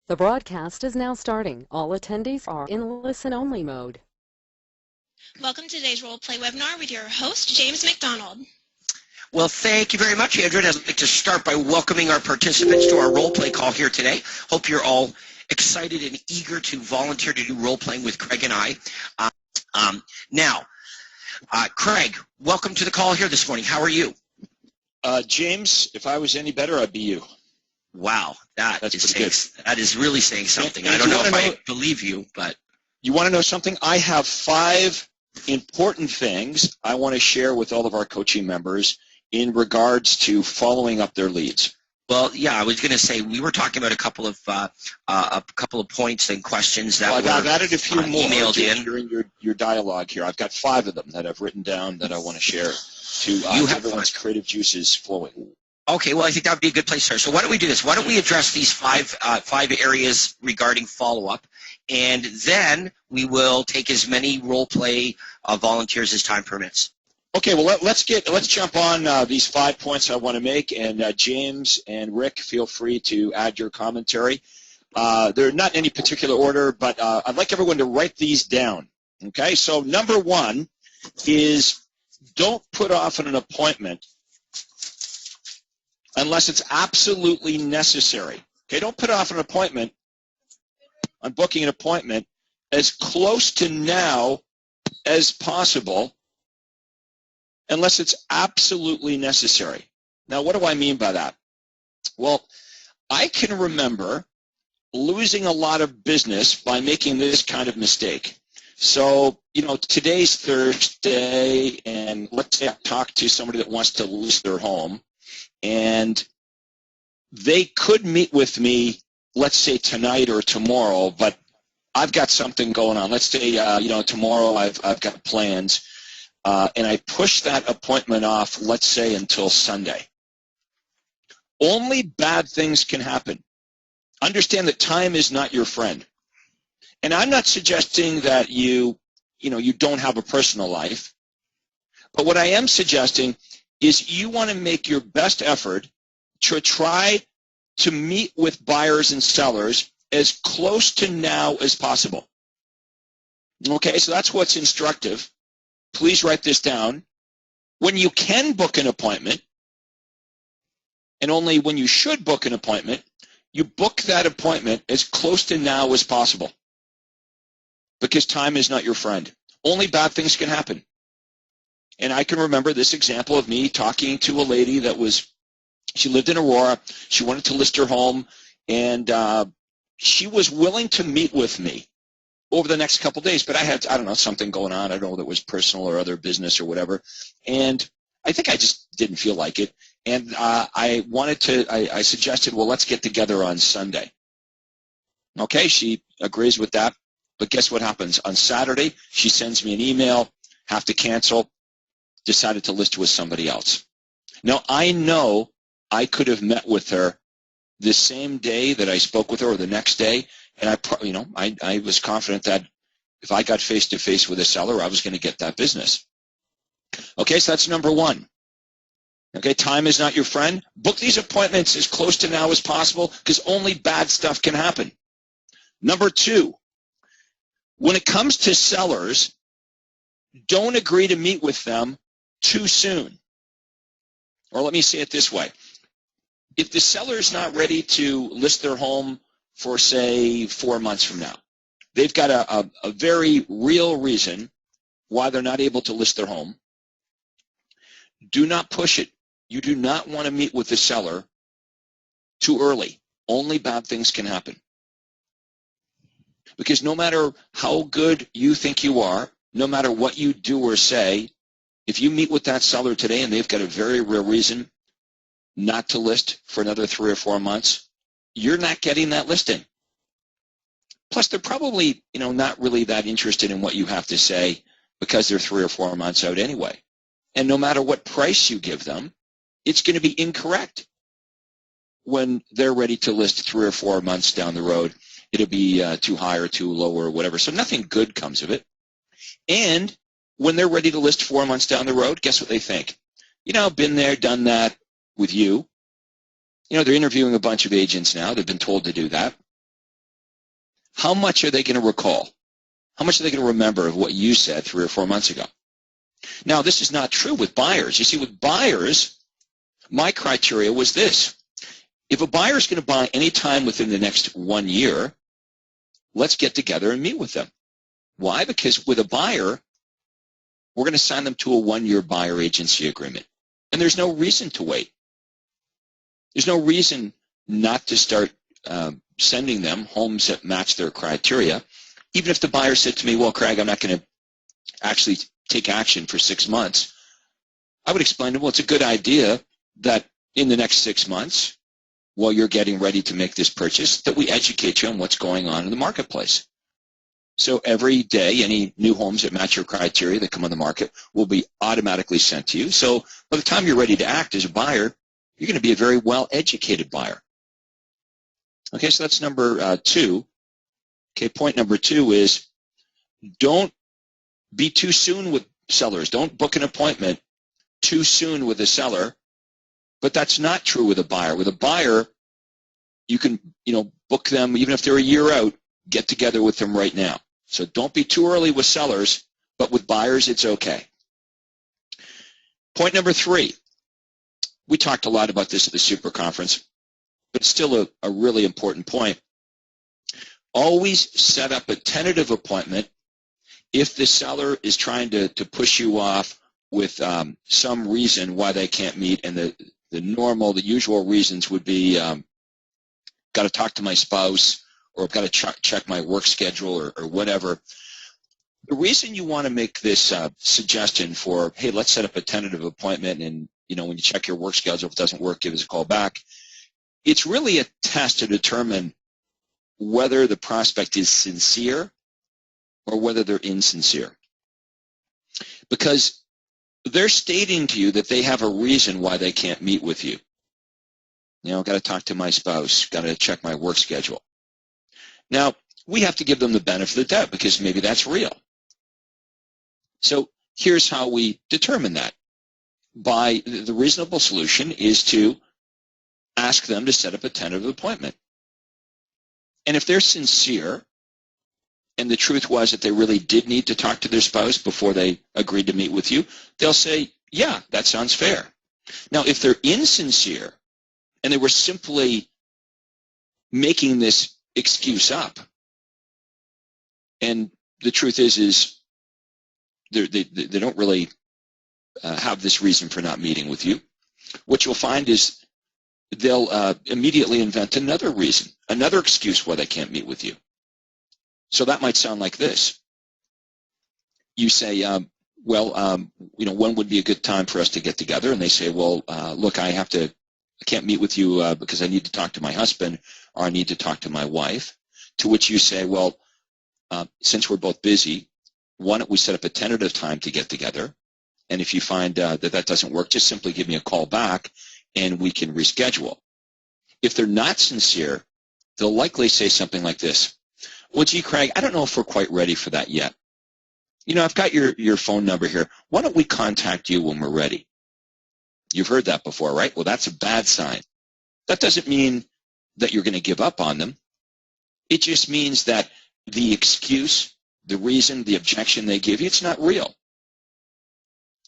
The broadcast is now starting. All attendees are in listen-only mode. Welcome to today's role play webinar with your host, James McDonald. Well, thank you very much, Andrew. I'd like to start by welcoming our participants to our role play call here today. Hope you're all excited and eager to volunteer to do role playing with Craig and I. Craig, welcome to the call here this morning. How are you? James, if I was any better, I'd be you. Wow, that is really saying something. And I don't know if I believe you, but... You want to know something? I have 5 important things I want to share with all of our coaching members in regards to following up their leads. Well, yeah, I was going to say we were talking about a couple of points and questions that I've added a few more emailed in during your dialogue here. I've got 5 of them that I've written down that I want to share to everyone's creative juices flowing. Okay, well, I think that would be a good place to start. So why don't we do this? Why don't we address these five areas regarding follow-up, and then we will take as many role-play volunteers as time permits. Okay, well, let's jump on these 5 points I want to make, and James and Rick, feel free to add your commentary. They're not in any particular order, but I'd like everyone to write these down. Okay, so number 1 is don't put off an appointment unless it's absolutely necessary. Okay, don't put off an appointment on booking an appointment as close to now as possible unless it's absolutely necessary. Now, what do I mean by that? Well, I can remember losing a lot of business by making this kind of mistake. So, today's Thursday, and let's say I talk to somebody that wants to list their home, and they could meet with me, let's say tonight or tomorrow, but I've got something going on. Let's say, tomorrow I've got plans, and I push that appointment off, let's say, until Sunday. Only bad things can happen. Understand that time is not your friend. And I'm not suggesting that you don't have a personal life, but what I am suggesting is you want to make your best effort to try to meet with buyers and sellers as close to now as possible. Okay, so that's what's instructive. Please write this down. When you can book an appointment, and only when you should book an appointment, you book that appointment as close to now as possible, because time is not your friend. Only bad things can happen. And I can remember this example of me talking to a lady she lived in Aurora, she wanted to list her home, and she was willing to meet with me over the next couple of days, but I had, something going on. I don't know that was personal or other business or whatever, and I think I just didn't feel like it. And I suggested, well, let's get together on Sunday. Okay, she agrees with that, but guess what happens? On Saturday, she sends me an email, have to cancel, decided to list with somebody else. Now, I know I could have met with her the same day that I spoke with her or the next day, and I was confident that if I got face-to-face with a seller, I was going to get that business. Okay, so that's number 1. Okay, time is not your friend. Book these appointments as close to now as possible because only bad stuff can happen. Number 2, when it comes to sellers, don't agree to meet with them too soon. Or let me say it this way. If the seller is not ready to list their home for, say, 4 months from now, they've got a very real reason why they're not able to list their home, do not push it. You do not want to meet with the seller too early. Only bad things can happen. Because no matter how good you think you are, no matter what you do or say, if you meet with that seller today and they've got a very real reason not to list for another 3 or 4 months, you're not getting that listing. Plus, they're probably, not really that interested in what you have to say because they're 3 or 4 months out anyway. And no matter what price you give them, it's going to be incorrect. When they're ready to list 3 or 4 months down the road, it'll be too high or too low or whatever. So nothing good comes of it. And when they're ready to list 4 months down the road, guess what they think? Been there, done that with you. They're interviewing a bunch of agents now. They've been told to do that. how much are they going to recall? How much are they going to remember of what you said 3 or 4 months ago? Now, this is not true with buyers. You see, with buyers, my criteria was this. If a buyer is going to buy any time within the next 1 year, let's get together and meet with them. Why? Because with a buyer, we're going to sign them to a 1-year buyer agency agreement. And there's no reason to wait. There's no reason not to start sending them homes that match their criteria. Even if the buyer said to me, well, Craig, I'm not going to actually take action for 6 months, I would explain to them, well, it's a good idea that in the next 6 months, while you're getting ready to make this purchase, that we educate you on what's going on in the marketplace. So every day, any new homes that match your criteria that come on the market will be automatically sent to you. So by the time you're ready to act as a buyer, you're going to be a very well-educated buyer. Okay, so that's number 2. Okay, point number 2 is don't be too soon with sellers. Don't book an appointment too soon with a seller. But that's not true with a buyer. With a buyer, you can, book them even if they're a year out, get together with them right now. So don't be too early with sellers, but with buyers, it's okay. Point number 3. We talked a lot about this at the Super Conference, but it's still a really important point. Always set up a tentative appointment if the seller is trying to push you off with some reason why they can't meet, and the usual reasons would be got to talk to my spouse, or I've got to check my work schedule, or whatever. The reason you want to make this suggestion for, hey, let's set up a tentative appointment, and when you check your work schedule, if it doesn't work, give us a call back. It's really a test to determine whether the prospect is sincere or whether they're insincere. Because they're stating to you that they have a reason why they can't meet with you. Got to talk to my spouse, got to check my work schedule. Now, we have to give them the benefit of the doubt because maybe that's real. So here's how we determine that. By the reasonable solution is to ask them to set up a tentative appointment. And if they're sincere, and the truth was that they really did need to talk to their spouse before they agreed to meet with you, they'll say, yeah, that sounds fair. Now, if they're insincere and they were simply making this excuse up, and the truth is they don't really have this reason for not meeting with you, what you'll find is they'll immediately invent another reason, another excuse why they can't meet with you. So that might sound like this. You say, when would be a good time for us to get together? And they say, well, look, I can't meet with you because I need to talk to my husband, or I need to talk to my wife. To which you say, well, since we're both busy, why don't we set up a tentative time to get together? And if you find that doesn't work, just simply give me a call back and we can reschedule. If they're not sincere, they'll likely say something like this. Well, gee, Craig, I don't know if we're quite ready for that yet. I've got your phone number here. Why don't we contact you when we're ready? You've heard that before, right? Well, that's a bad sign. That doesn't mean that you're going to give up on them. It just means that the excuse, the reason, the objection they give you, it's not real.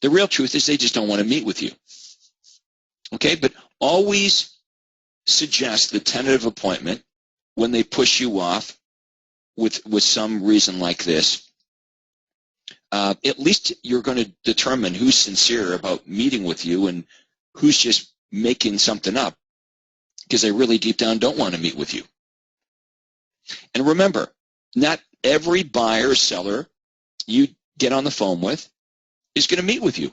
The real truth is they just don't want to meet with you. Okay, but always suggest the tentative appointment when they push you off with some reason like this. At least you're going to determine who's sincere about meeting with you and who's just making something up because they really deep down don't want to meet with you. And remember, not every buyer or seller you get on the phone with is going to meet with you.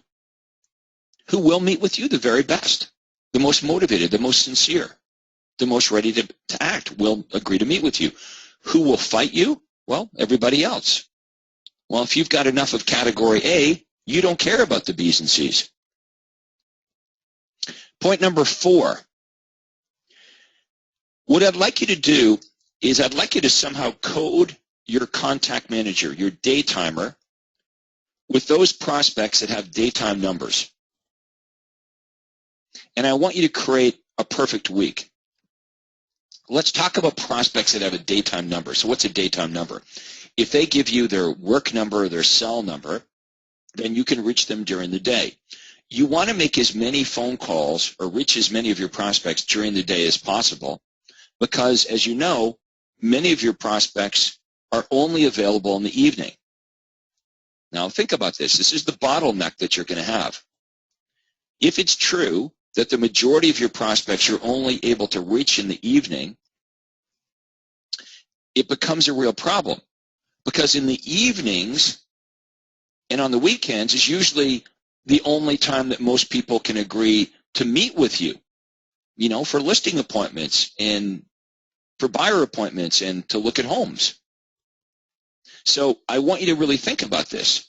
Who will meet with you? The very best, the most motivated, the most sincere, the most ready to act will agree to meet with you. Who will fight you? Well, everybody else. Well, if you've got enough of category A, you don't care about the B's and C's. Point number 4. What I'd like you to do is I'd like you to somehow code your contact manager, your daytimer, with those prospects that have daytime numbers. And I want you to create a perfect week. Let's talk about prospects that have a daytime number. So what's a daytime number? If they give you their work number or their cell number, then you can reach them during the day. You want to make as many phone calls or reach as many of your prospects during the day as possible because, as you know, many of your prospects are only available in the evening. Now, think about this. This is the bottleneck that you're going to have. If it's true that the majority of your prospects you're only able to reach in the evening, it becomes a real problem because in the evenings and on the weekends is usually the only time that most people can agree to meet with you, you know, for listing appointments and for buyer appointments and to look at homes. So I want you to really think about this.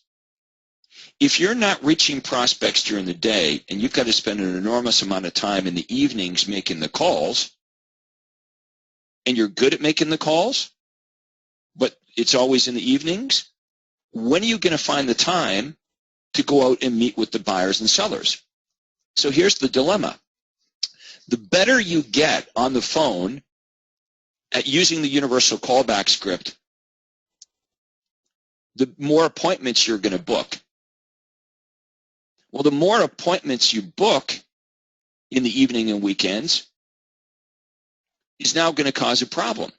If you're not reaching prospects during the day and you've got to spend an enormous amount of time in the evenings making the calls, and you're good at making the calls, but it's always in the evenings, when are you going to find the time to go out and meet with the buyers and sellers? So here's the dilemma. The better you get on the phone at using the universal callback script, the more appointments you're going to book. Well, the more appointments you book in the evening and weekends is now going to cause a problem.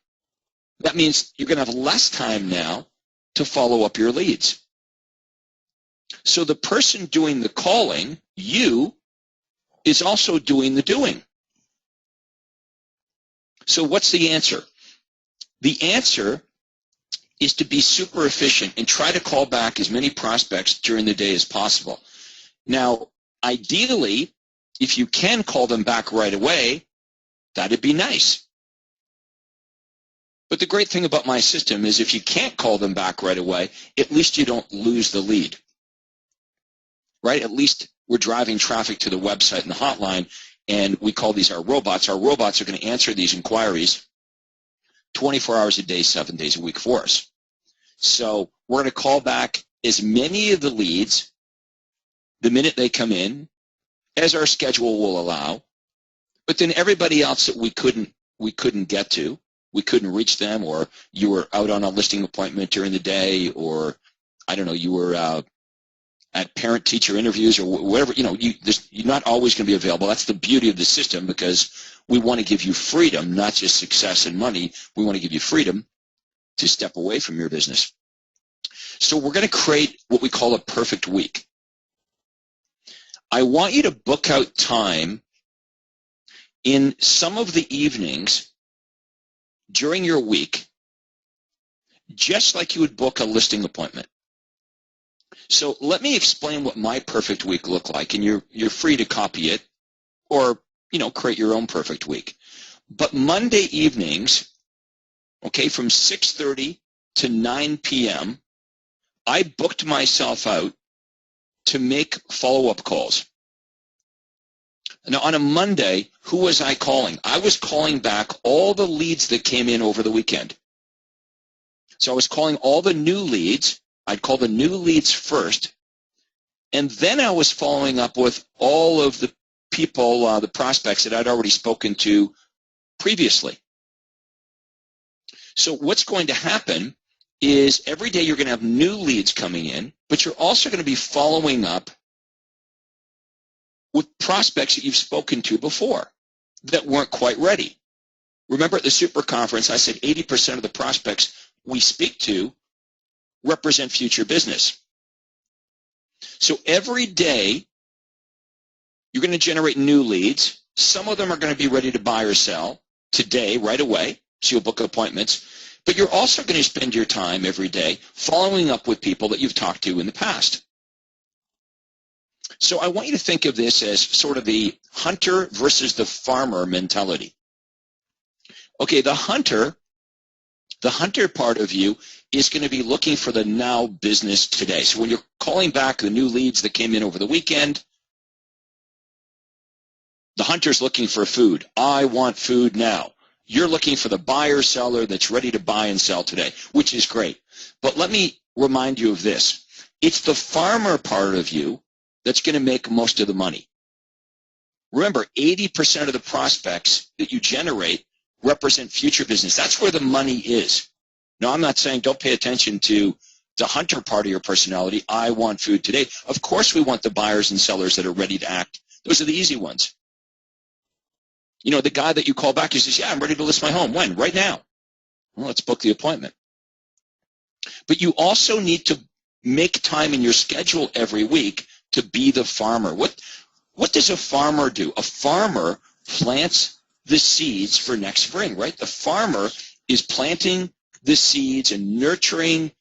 That means you're going to have less time now to follow up your leads. So the person doing the calling, you, is also doing the doing. So what's the answer? The answer is to be super efficient and try to call back as many prospects during the day as possible. Now, ideally, if you can call them back right away, that'd be nice. But the great thing about my system is if you can't call them back right away, at least you don't lose the lead, right? At least we're driving traffic to the website and the hotline, and we call these our robots. Our robots are going to answer these inquiries 24 hours a day, 7 days a week for us. So we're going to call back as many of the leads the minute they come in as our schedule will allow, but then everybody else that we couldn't get to, we couldn't reach them, or you were out on a listing appointment during the day, or I don't know, you were at parent-teacher interviews or whatever, you know, you're not always going to be available. That's the beauty of the system because we want to give you freedom, not just success and money. We want to give you freedom to step away from your business. So we're going to create what we call a perfect week. I want you to book out time in some of the evenings during your week, just like you would book a listing appointment. So let me explain what my perfect week looked like, and you're free to copy it or, you know, create your own perfect week. But Monday evenings, okay, from 6:30 to 9 p.m., I booked myself out to make follow-up calls. Now, on a Monday, who was I calling? I was calling back all the leads that came in over the weekend. So I was calling all the new leads. I'd call the new leads first, and then I was following up with all of the people, the prospects that I'd already spoken to previously. So what's going to happen is every day you're going to have new leads coming in, but you're also going to be following up with prospects that you've spoken to before that weren't quite ready. Remember at the super conference, I said 80% of the prospects we speak to represent future business. So every day you're going to generate new leads. Some of them are going to be ready to buy or sell today, right away, so you'll book appointments. But you're also going to spend your time every day following up with people that you've talked to in the past. So I want you to think of this as sort of the hunter versus the farmer mentality. Okay, the hunter part of you is going to be looking for the now business today. So when you're calling back the new leads that came in over the weekend, the hunter's looking for food. I want food now. You're looking for the buyer seller that's ready to buy and sell today, which is great. But let me remind you of this. It's the farmer part of you that's going to make most of the money. Remember, 80% of the prospects that you generate represent future business. That's where the money is. Now, I'm not saying don't pay attention to the hunter part of your personality. I want food today. Of course we want the buyers and sellers that are ready to act. Those are the easy ones. You know, the guy that you call back, he says, yeah, I'm ready to list my home. When? Right now. Well, let's book the appointment. But you also need to make time in your schedule every week to be the farmer. What does a farmer do? A farmer plants the seeds for next spring, right? The farmer is planting the seeds and nurturing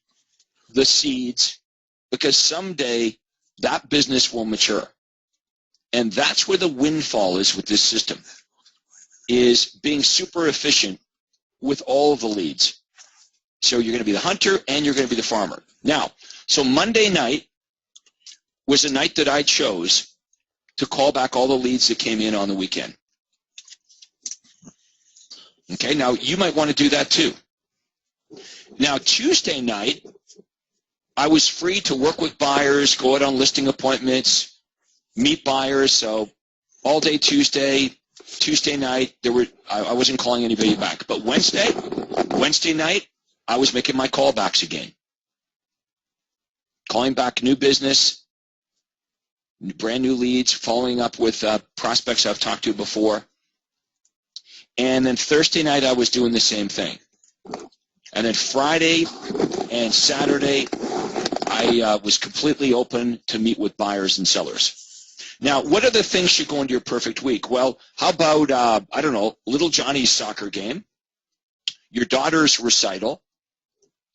the seeds because someday that business will mature. And that's where the windfall is with this system, is being super efficient with all of the leads. So you're going to be the hunter and you're going to be the farmer. Now, so Monday night was a night that I chose to call back all the leads that came in on the weekend. Okay, now you might want to do that too. Now, Tuesday night, I was free to work with buyers, go out on listing appointments, meet buyers. So all day Tuesday night, I wasn't calling anybody back. But Wednesday night, I was making my callbacks again. Calling back new business, brand new leads, following up with prospects I've talked to before. And then Thursday night, I was doing the same thing. And then Friday and Saturday, I was completely open to meet with buyers and sellers. Now, what other things should go into your perfect week? Well, how about, I don't know, little Johnny's soccer game, your daughter's recital,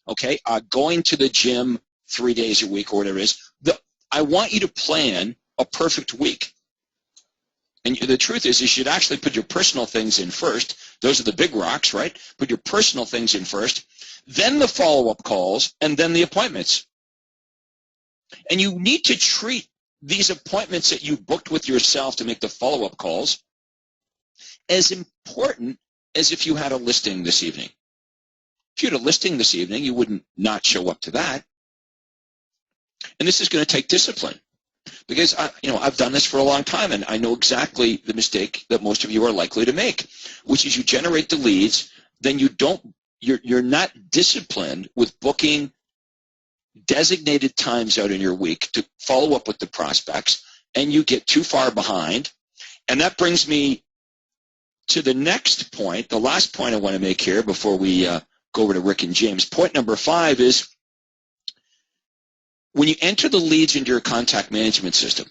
okay, going to the gym 3 days a week or whatever it is. I want you to plan a perfect week. And the truth is you should actually put your personal things in first. Those are the big rocks, right? Put your personal things in first, then the follow-up calls, and then the appointments. And you need to treat these appointments that you booked with yourself to make the follow-up calls as important as if you had a listing this evening. If you had a listing this evening, you wouldn't not show up to that. And this is going to take discipline. Because I've done this for a long time, and I know exactly the mistake that most of you are likely to make, which is you generate the leads, then you're not disciplined with booking designated times out in your week to follow up with the prospects, and you get too far behind. And that brings me to the next point, the last point I want to make here before we go over to Rick and James. Point number 5 is, when you enter the leads into your contact management system,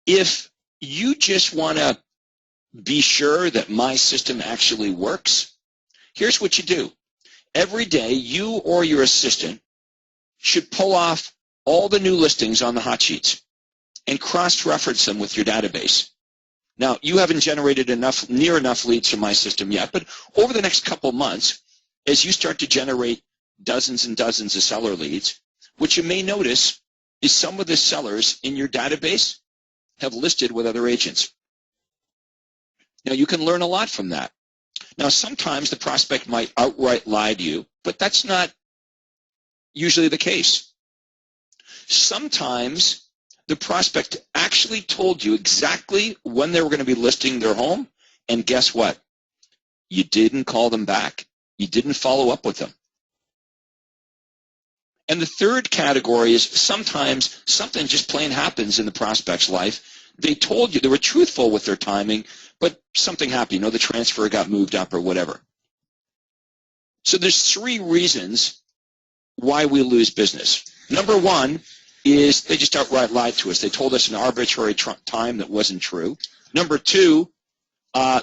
if you just want to be sure that my system actually works, here's what you do. Every day, you or your assistant should pull off all the new listings on the hot sheets and cross-reference them with your database. Now, you haven't generated near enough leads from my system yet, but over the next couple months, as you start to generate dozens and dozens of seller leads, what you may notice is some of the sellers in your database have listed with other agents. Now, you can learn a lot from that. Now, sometimes the prospect might outright lie to you, but that's not usually the case. Sometimes the prospect actually told you exactly when they were going to be listing their home, and guess what? You didn't call them back. You didn't follow up with them. And the third category is sometimes something just plain happens in the prospect's life. They told you, they were truthful with their timing, but something happened. The transfer got moved up or whatever. So there's 3 reasons why we lose business. Number 1 is they just outright lied to us. They told us an arbitrary time that wasn't true. Number 2,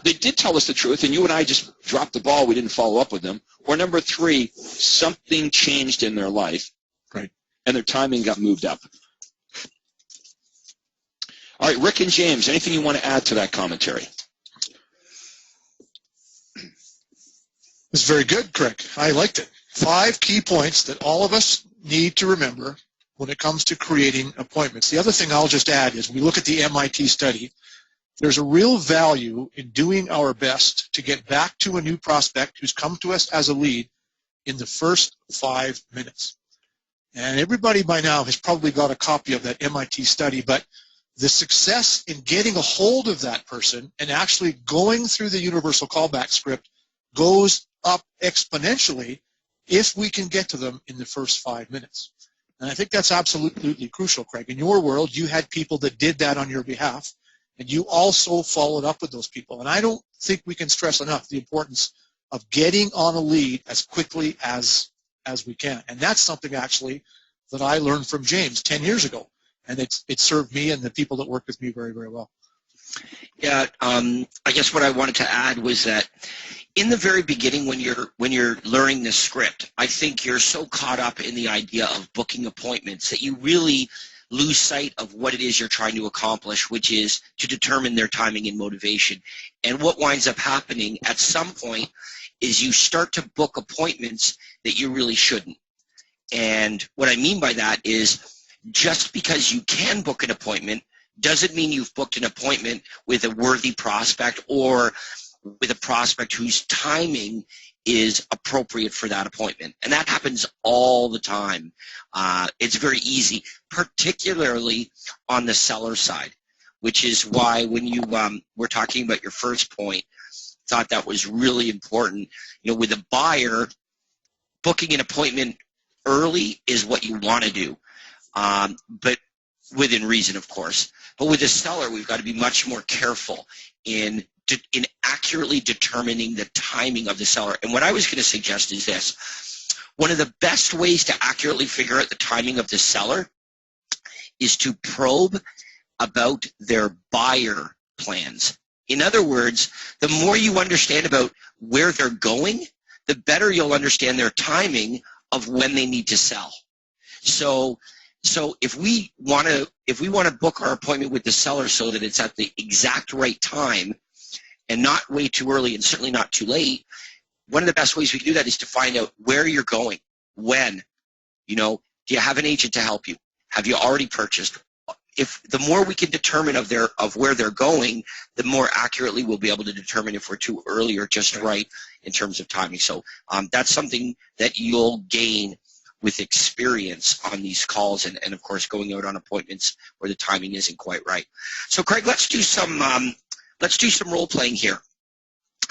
they did tell us the truth, and you and I just dropped the ball. We didn't follow up with them. Or number 3, something changed in their life. Right. And their timing got moved up. All right, Rick and James, anything you want to add to that commentary? It's very good, Craig. I liked it. 5 key points that all of us need to remember when it comes to creating appointments. The other thing I'll just add is we look at the MIT study. There's a real value in doing our best to get back to a new prospect who's come to us as a lead in the first 5 minutes. And everybody by now has probably got a copy of that MIT study, but the success in getting a hold of that person and actually going through the universal callback script goes up exponentially if we can get to them in the first 5 minutes. And I think that's absolutely crucial, Craig. In your world, you had people that did that on your behalf, and you also followed up with those people. And I don't think we can stress enough the importance of getting on a lead as quickly as we can. And that's something actually that I learned from James 10 years ago. And it served me and the people that work with me very, very well. Yeah, I guess what I wanted to add was that in the very beginning, when you're learning this script, I think you're so caught up in the idea of booking appointments that you really lose sight of what it is you're trying to accomplish, which is to determine their timing and motivation. And what winds up happening at some point is you start to book appointments that you really shouldn't. And what I mean by that is just because you can book an appointment doesn't mean you've booked an appointment with a worthy prospect or with a prospect whose timing is appropriate for that appointment. And that happens all the time. It's very easy, particularly on the seller side, which is why when you were talking about your first point, thought that was really important. You know, with a buyer, booking an appointment early is what you want to do, but within reason, of course. But with a seller, we've got to be much more careful in accurately determining the timing of the seller. And what I was going to suggest is this. One of the best ways to accurately figure out the timing of the seller is to probe about their buyer plans. In other words, the more you understand about where they're going, the better you'll understand their timing of when they need to sell. So if we want to book our appointment with the seller so that it's at the exact right time and not way too early and certainly not too late, one of the best ways we can do that is to find out where you're going, when. You know, do you have an agent to help you? Have you already purchased? If the more we can determine of where they're going, the more accurately we'll be able to determine if we're too early or just right in terms of timing. So that's something that you'll gain with experience on these calls and of course going out on appointments where the timing isn't quite right. So Craig, let's do some role playing here,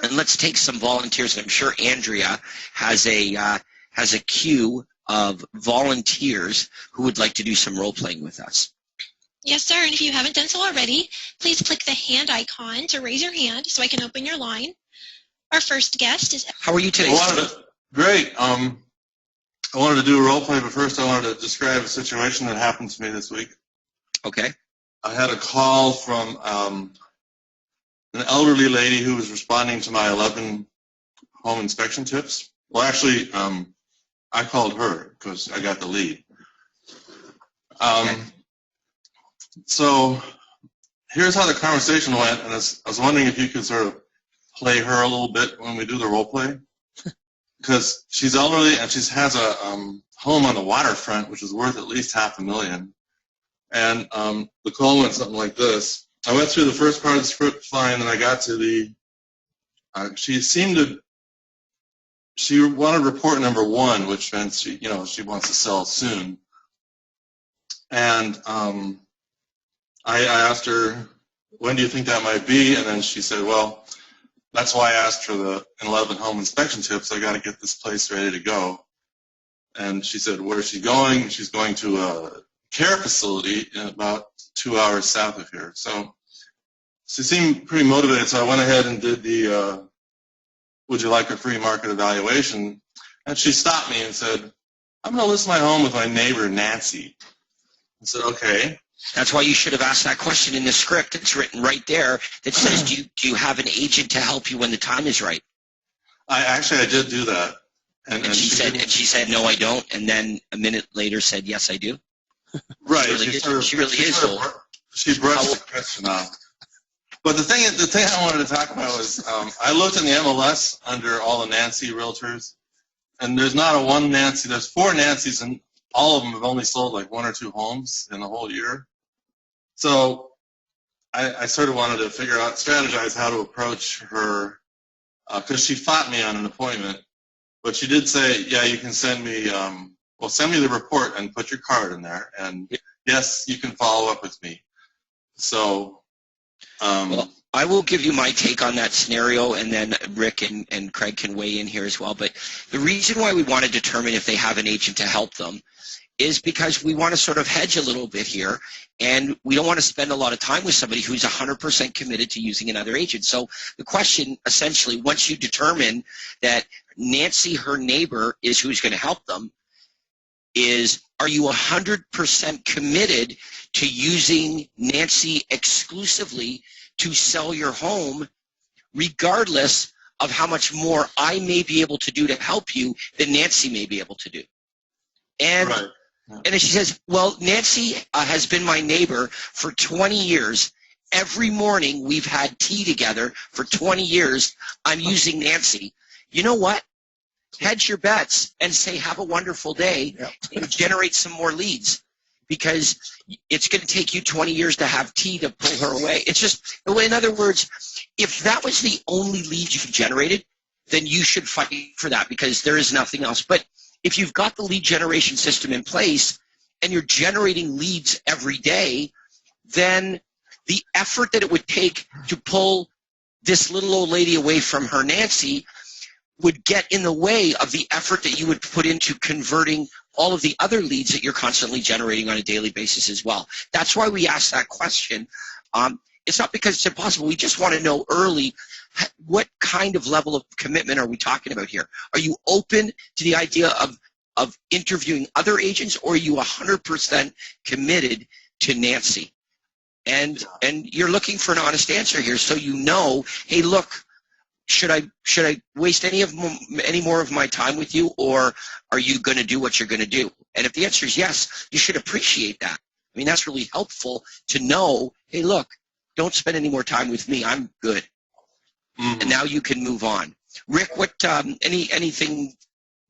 and let's take some volunteers. And I'm sure Andrea has a queue of volunteers who would like to do some role playing with us. Yes, sir. And if you haven't done so already, please click the hand icon to raise your hand so I can open your line. Our first guest is... How are you today? Great. I wanted to do a role play, but first I wanted to describe a situation that happened to me this week. Okay. I had a call from an elderly lady who was responding to my 11 home inspection tips. Well, actually, I called her because I got the lead. So here's how the conversation went, and I was wondering if you could sort of play her a little bit when we do the role play. Because she's elderly and she has a home on the waterfront, which is worth at least $500,000. And the call went something like this. I went through the first part of the script fine, and I got to the. She wanted report number 1, which meant she wants to sell soon. And I asked her, when do you think that might be? And then she said, well, that's why I asked for the 11 home inspection tips. I got to get this place ready to go. And she said, where is she going? She's going to a care facility in about 2 hours south of here. So she seemed pretty motivated. So I went ahead and did the would you like a free market evaluation? And she stopped me and said, I'm going to list my home with my neighbor, Nancy. I said, okay. That's why you should have asked that question in the script. It's written right there that says, do you have an agent to help you when the time is right? I did do that. And she said, no, I don't. And then a minute later said, yes, I do. Right. She really is old. She brushed the question off. But the thing I wanted to talk about was I looked in the MLS under all the Nancy realtors, and there's not a one Nancy. There's 4 Nancys, and all of them have only sold like 1 or 2 homes in the whole year. So I sort of wanted to strategize how to approach her, because she fought me on an appointment. But she did say, yeah, you can send me, send me the report and put your card in there. And yes, you can follow up with me. So. Well, I will give you my take on that scenario, and then Rick and Craig can weigh in here as well. But the reason why we want to determine if they have an agent to help them is because we want to sort of hedge a little bit here, and we don't want to spend a lot of time with somebody who's 100% committed to using another agent. So the question, essentially, once you determine that Nancy, her neighbor, is who's going to help them, is, are you 100% committed to using Nancy exclusively to sell your home, regardless of how much more I may be able to do to help you than Nancy may be able to do? And Right. and then she says, well, Nancy has been my neighbor for 20 years. Every morning we've had tea together for 20 years. I'm using Nancy. You know what? Hedge your bets and say, have a wonderful day, and generate some more leads, because it's going to take you 20 years to have tea to pull her away. It's just, in other words, if that was the only lead you generated, then you should fight for that, because there is nothing else. But if you've got the lead generation system in place and you're generating leads every day, then the effort that it would take to pull this little old lady away from her Nancy would get in the way of the effort that you would put into converting all of the other leads that you're constantly generating on a daily basis as well. That's why we ask that question. It's not because it's impossible. We just want to know early, what kind of level of commitment are we talking about here? Are you open to the idea of interviewing other agents, or are you 100% committed to Nancy? And you're looking for an honest answer here, so you know, hey, look, should I waste any more of my time with you, or are you going to do what you're going to do? And if the answer is yes, you should appreciate that. I mean, that's really helpful to know, hey, look, don't spend any more time with me. I'm good. Mm-hmm. And now you can move on. Rick, what anything?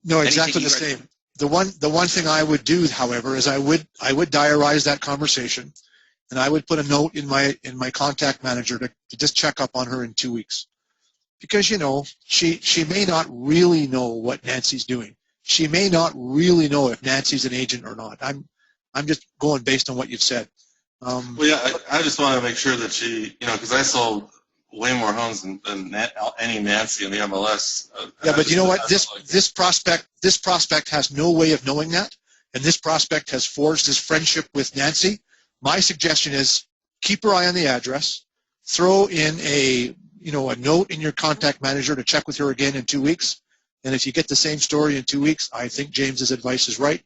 No, exactly the same. The one thing I would do, however, is I would diarize that conversation, and I would put a note in my contact manager to just check up on her in 2 weeks, because she may not really know what Nancy's doing. She may not really know if Nancy's an agent or not. I'm just going based on what you've said. Well, yeah, I just want to make sure that she, because I sold way more homes than any Nancy in the MLS. Yeah, but you know what? This prospect has no way of knowing that, and this prospect has forged his friendship with Nancy. My suggestion is keep her eye on the address, throw in a note in your contact manager to check with her again in 2 weeks, and if you get the same story in 2 weeks, I think James's advice is right.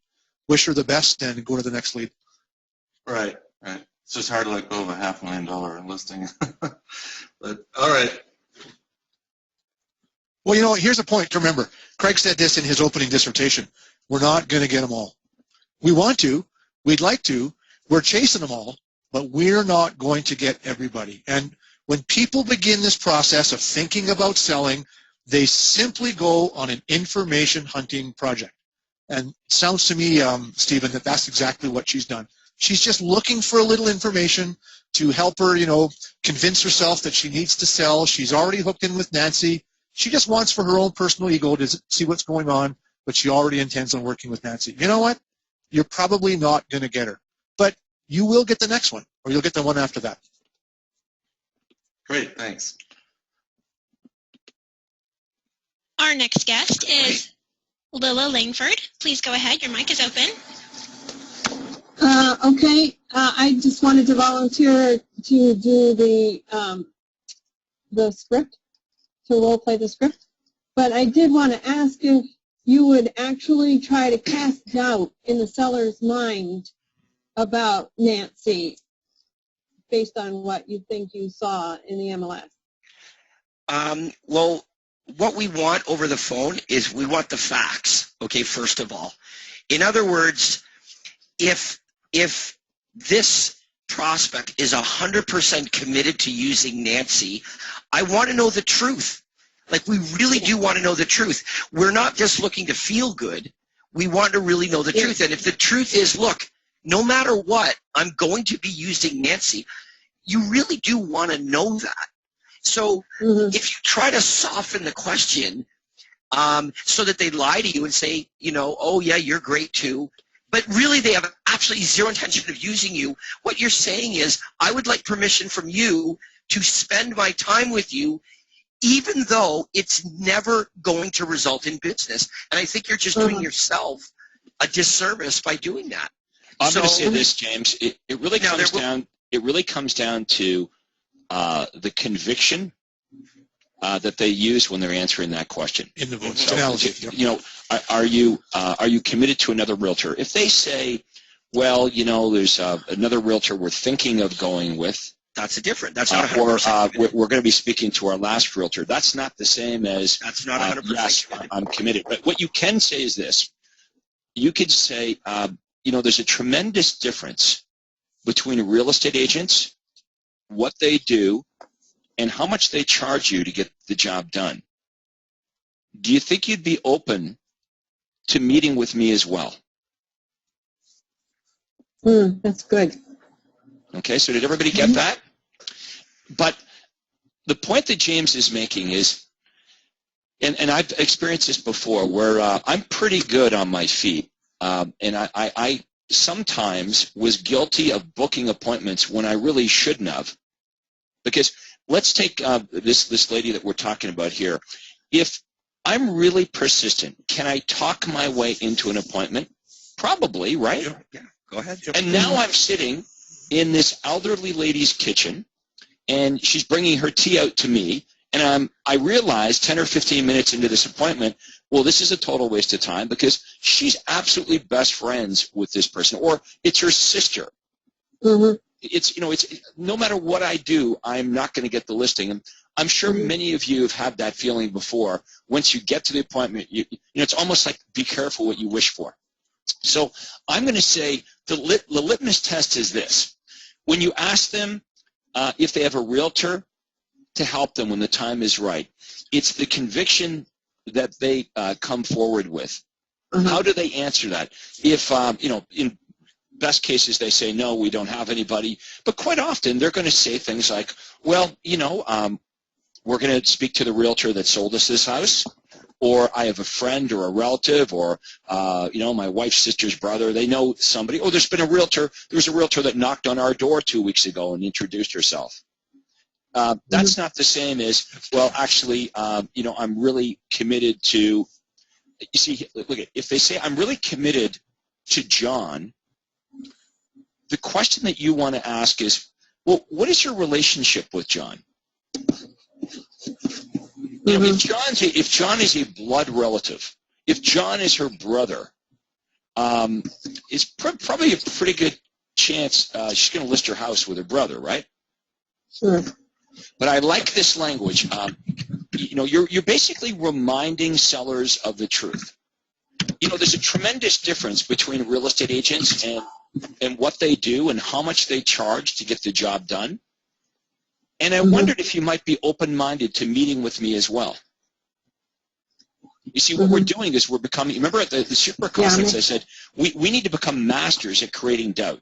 Wish her the best and go to the next lead. Right. It's just hard to let go of a $500,000 listing. But all right. Well, here's a point to remember. Craig said this in his opening dissertation. We're not going to get them all. We want to. We'd like to. We're chasing them all, but we're not going to get everybody. And when people begin this process of thinking about selling, they simply go on an information hunting project. And it sounds to me, Stephen, that that's exactly what she's done. She's just looking for a little information to help her, convince herself that she needs to sell. She's already hooked in with Nancy. She just wants, for her own personal ego, to see what's going on, but she already intends on working with Nancy. You know what? You're probably not going to get her, but you will get the next one, or you'll get the one after that. Great, thanks. Our next guest is Lilla Langford. Please go ahead. Your mic is open. Okay, I just wanted to volunteer to do the script, to role play the script. But I did want to ask if you would actually try to cast doubt in the seller's mind about Nancy based on what you think you saw in the MLS. Well, what we want over the phone is we want the facts, okay, first of all. In other words, if this prospect is 100% committed to using Nancy, I want to know the truth. Like, we really do want to know the truth. We're not just looking to feel good. We want to really know the truth. And if the truth is, look, no matter what, I'm going to be using Nancy, you really do want to know that. So if you try to soften the question so that they lie to you and say, oh, yeah, you're great too, but really they have absolutely zero intention of using you, what you're saying is, I would like permission from you to spend my time with you, even though it's never going to result in business. And I think you're just doing yourself a disservice by doing that. I'm going to say this, James. It really comes down. It really comes down to the conviction that they use when they're answering that question. In the vote So, analogy. you know, are you committed to another realtor? If they say, well, you know, there's another realtor we're thinking of going with. That's a different. That's not 100%. Or we're going to be speaking to our last realtor. That's not the same as. That's not 100%. Yes, I'm committed. But what you can say is this. You could say, you know, there's a tremendous difference between real estate agents, what they do, and how much they charge you to get the job done. Do you think you'd be open to meeting with me as well? That's good. Okay, so did everybody get that? But the point that James is making is, and I've experienced this before, where I'm pretty good on my feet, and I sometimes was guilty of booking appointments when I really shouldn't have. Because let's take this lady that we're talking about here. If I'm really persistent, can I talk my way into an appointment? Probably, right? Yeah, go ahead. And now I'm sitting in this elderly lady's kitchen, and she's bringing her tea out to me, and I realize 10 or 15 minutes into this appointment, well, this is a total waste of time because she's absolutely best friends with this person, or it's her sister. Mm-hmm. It's, you know, it's no matter what I do, I'm not going to get the listing. And I'm sure many of you have had that feeling before. Once you get to the appointment, you know, it's almost like be careful what you wish for. So I'm going to say the litmus test is this. When you ask them if they have a realtor to help them when the time is right, it's the conviction that they come forward with. How do they answer that? If, you know, in best cases they say, no, we don't have anybody. But quite often they're going to say things like, well, you know, we're going to speak to the realtor that sold us this house, or I have a friend or a relative, or, you know, my wife's sister's brother, they know somebody. Oh, there was a realtor that knocked on our door 2 weeks ago and introduced herself. That's not the same as, well, actually, you know, I'm really committed to, you see, look, if they say, I'm really committed to John, the question that you want to ask is, well, what is your relationship with John? You know, if John is a blood relative, if John is her brother, it's probably a pretty good chance she's going to list her house with her brother, right? Sure. But I like this language. You know, you're basically reminding sellers of the truth. You know, there's a tremendous difference between real estate agents and what they do and how much they charge to get the job done. And I wondered if you might be open-minded to meeting with me as well. You see, what we're doing is we're becoming, remember at the Super Conference I said, we need to become masters at creating doubt.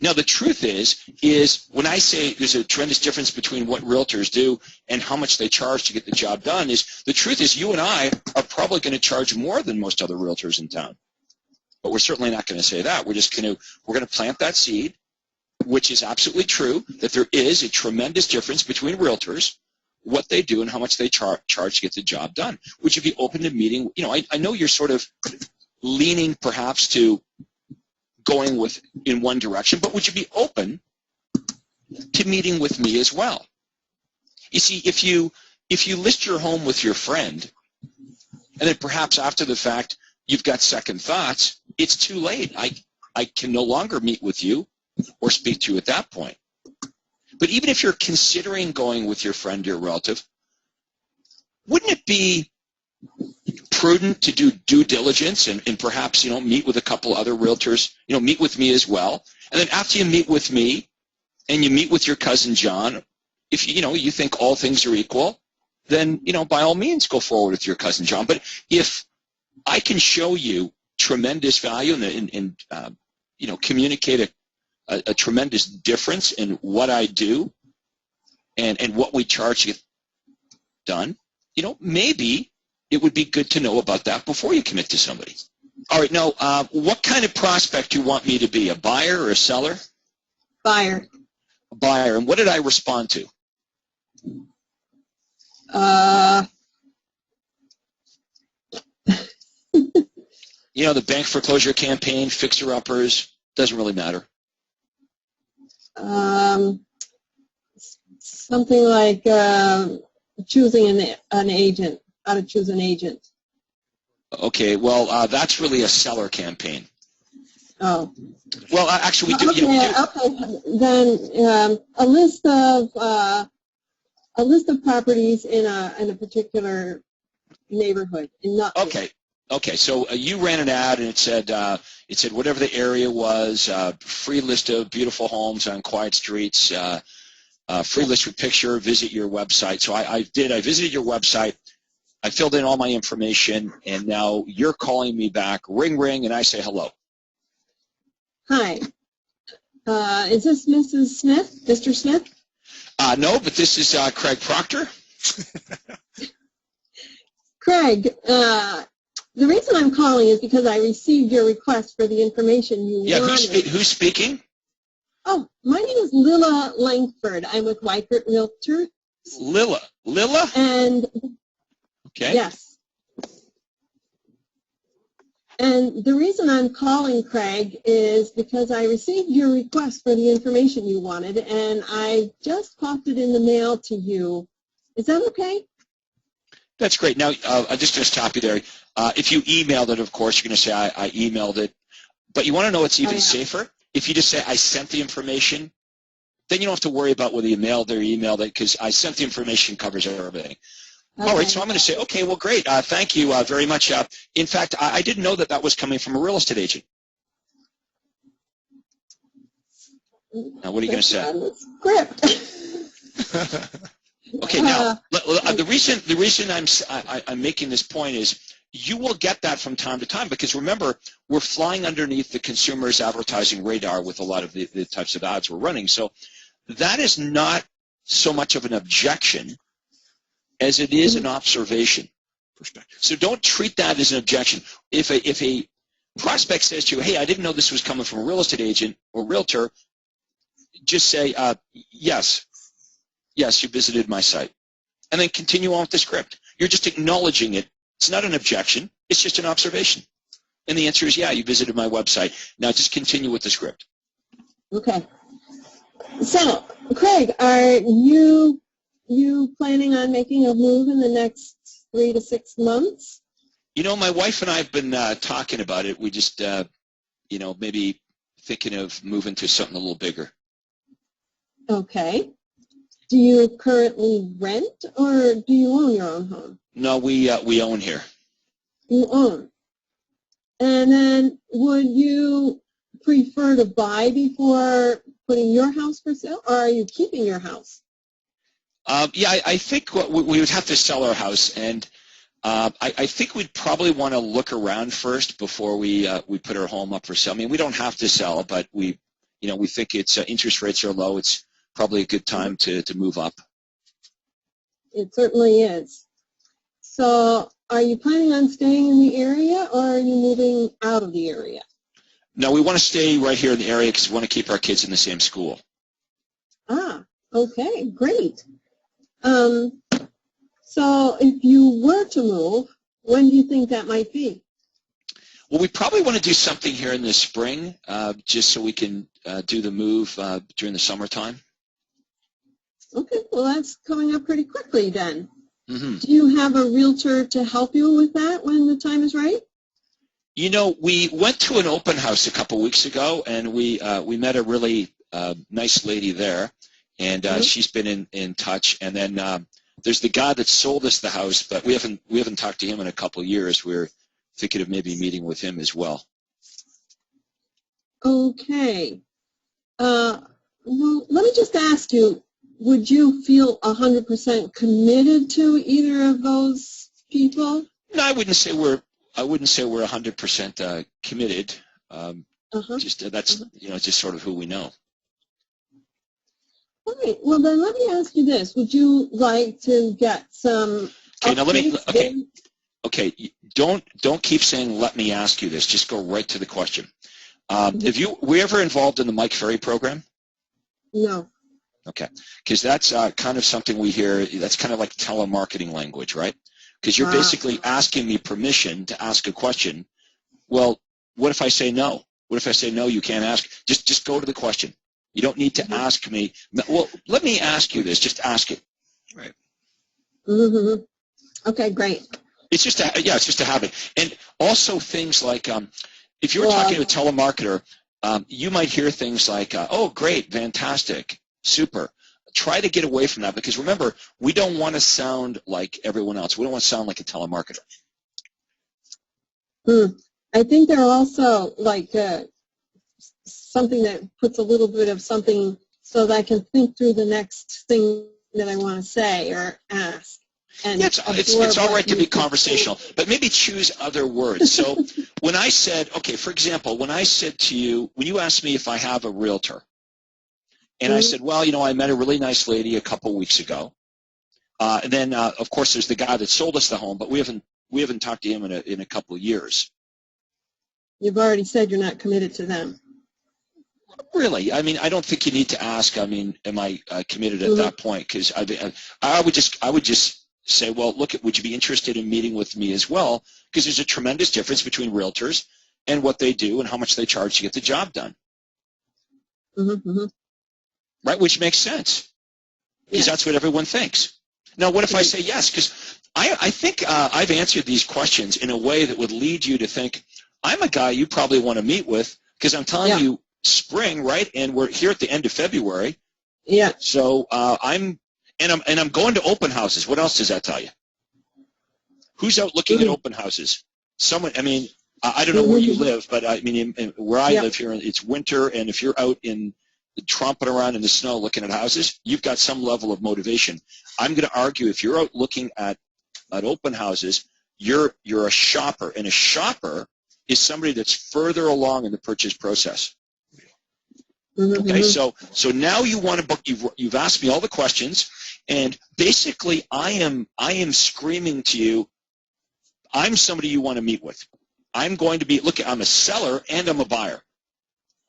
Now, the truth is when I say there's a tremendous difference between what realtors do and how much they charge to get the job done, is the truth is you and I are probably going to charge more than most other realtors in town. But we're certainly not going to say that. We're going to plant that seed, which is absolutely true, that there is a tremendous difference between realtors, what they do, and how much they charge to get the job done. Would you be open to meeting? You know, I know you're sort of leaning perhaps to going in one direction, but would you be open to meeting with me as well? You see, if you list your home with your friend, and then perhaps after the fact you've got second thoughts, it's too late. I can no longer meet with you or speak to you at that point. But even if you're considering going with your friend or relative, wouldn't it be prudent to do due diligence and perhaps, you know, meet with a couple other realtors, you know, meet with me as well? And then after you meet with me and you meet with your cousin John, if, you know, you think all things are equal, then, you know, by all means go forward with your cousin John. But if I can show you tremendous value and you know, communicate a tremendous difference in what I do and what we charge to get done, you know, maybe it would be good to know about that before you commit to somebody. All right, now, what kind of prospect do you want me to be, a buyer or a seller? Buyer. buyer, and what did I respond to? You know, the bank foreclosure campaign, fixer-uppers, doesn't really matter. Something like choosing an agent, how to choose an agent. Okay, well, that's really a seller campaign. Oh. Well, actually, we do. Okay, you know, okay. Then a list of properties in a particular neighborhood. Okay. So you ran an ad, and it said whatever the area was, free list of beautiful homes on quiet streets, free list with picture. Visit your website. So I visited your website. I filled in all my information, and now you're calling me back. Ring, ring, and I say hello. Hi. Is this Mrs. Smith, Mr. Smith? No, but this is Craig Proctor. Craig, the reason I'm calling is because I received your request for the information you wanted. Who's speaking? Oh, my name is Lilla Langford. I'm with Weichert Realtor. Lilla? And okay. Yes. And the reason I'm calling, Craig, is because I received your request for the information you wanted, and I just popped it in the mail to you. Is that okay? That's great. Now, I'm just going to stop you there. If you emailed it, of course, you're going to say I emailed it. But you want to know what's even safer? If you just say I sent the information, then you don't have to worry about whether you mailed it or emailed it, because I sent the information covers everything. Okay. All right, so I'm going to say, okay, well, great. Thank you very much. In fact, I didn't know that was coming from a real estate agent. Now, what are you going to say? Script. Okay, now the reason I'm making this point is you will get that from time to time, because remember, we're flying underneath the consumer's advertising radar with a lot of the types of ads we're running. So that is not so much of an objection as it is an observation perspective. So don't treat that as an objection. If a prospect says to you, hey, I didn't know this was coming from a real estate agent or realtor, just say, yes, you visited my site. And then continue on with the script. You're just acknowledging it. It's not an objection. It's just an observation. And the answer is, yeah, you visited my website. Now just continue with the script. Okay. So, Craig, are you planning on making a move in the next 3 to 6 months? You know, my wife and I have been talking about it. We just, maybe thinking of moving to something a little bigger. Okay. Do you currently rent, or do you own your own home? No, we own here. You own. And then would you prefer to buy before putting your house for sale, or are you keeping your house? I think we would have to sell our house, and I think we'd probably want to look around first before we put our home up for sale. I mean, we don't have to sell, but we think it's interest rates are low. It's probably a good time to move up. It certainly is. So are you planning on staying in the area, or are you moving out of the area? No, we want to stay right here in the area because we want to keep our kids in the same school. Ah, okay, great. So if you were to move, when do you think that might be? Well, we probably want to do something here in the spring, just so we can do the move during the summertime. Okay, well, that's coming up pretty quickly then. Mm-hmm. Do you have a realtor to help you with that when the time is right? You know, we went to an open house a couple weeks ago, and we met a really nice lady there, and she's been in touch. And then there's the guy that sold us the house, but we haven't talked to him in a couple of years. We're thinking of maybe meeting with him as well. Okay. Well, let me just ask you, would you feel 100% committed to either of those people? No, I wouldn't say we're 100% committed. Just that's just sort of who we know. All right. Well, then let me ask you this: would you like to get some? Okay. Now let me. Okay. Don't keep saying "let me ask you this." Just go right to the question. Were you ever involved in the Mike Ferry program? No. Okay, because that's kind of something we hear, that's kind of like telemarketing language, right? Because you're basically asking me permission to ask a question. Well, what if I say no? What if I say no, you can't ask? Just go to the question. You don't need to ask me. Well, let me ask you this. Just ask it. Right. Mm-hmm. Okay, great. It's just it's just a habit. And also things like if you're talking to a telemarketer, you might hear things like, oh, great, fantastic, super. Try to get away from that because remember, we don't want to sound like everyone else. We don't want to sound like a telemarketer. I think they're also like something that puts a little bit of something so that I can think through the next thing that I want to say or ask. And yeah, it's all right to be conversational, but maybe choose other words. So when I said, okay, for example, when I said to you, when you asked me if I have a realtor, and I said, well, I met a really nice lady a couple weeks ago. And then, of course, there's the guy that sold us the home, but we haven't talked to him in a couple of years. You've already said you're not committed to them. Really? I mean, I don't think you need to ask. I mean, am I committed at that point? Because I would just say, well, look, would you be interested in meeting with me as well? Because there's a tremendous difference between realtors and what they do and how much they charge to get the job done. Right? Which makes sense. Because that's what everyone thinks. Now, what if I say yes? Because I think I've answered these questions in a way that would lead you to think, I'm a guy you probably want to meet with because I'm telling you spring, right? And we're here at the end of February. Yeah. So I'm going to open houses. What else does that tell you? Who's out looking at open houses? Someone. I mean, I don't know where you live, but I mean, where I live here, it's winter, and if you're out in tromping around in the snow looking at houses, you've got some level of motivation. I'm going to argue if you're out looking at open houses, you're a shopper, and a shopper is somebody that's further along in the purchase process. Okay, so now you want to book. You've asked me all the questions, and basically I am screaming to you, I'm somebody you want to meet with. I'm going to be I'm a seller and I'm a buyer.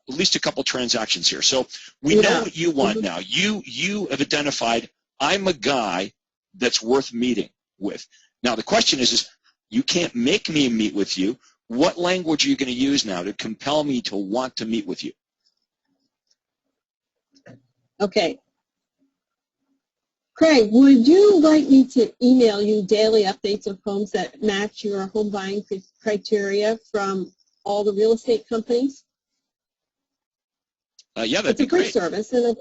At least a couple transactions here. So we know what you want now. You have identified I'm a guy that's worth meeting with. Now the question is you can't make me meet with you. What language are you going to use now to compel me to want to meet with you? Okay. Craig, would you like me to email you daily updates of homes that match your home buying criteria from all the real estate companies? Yeah, that'd be great. It's a free service, and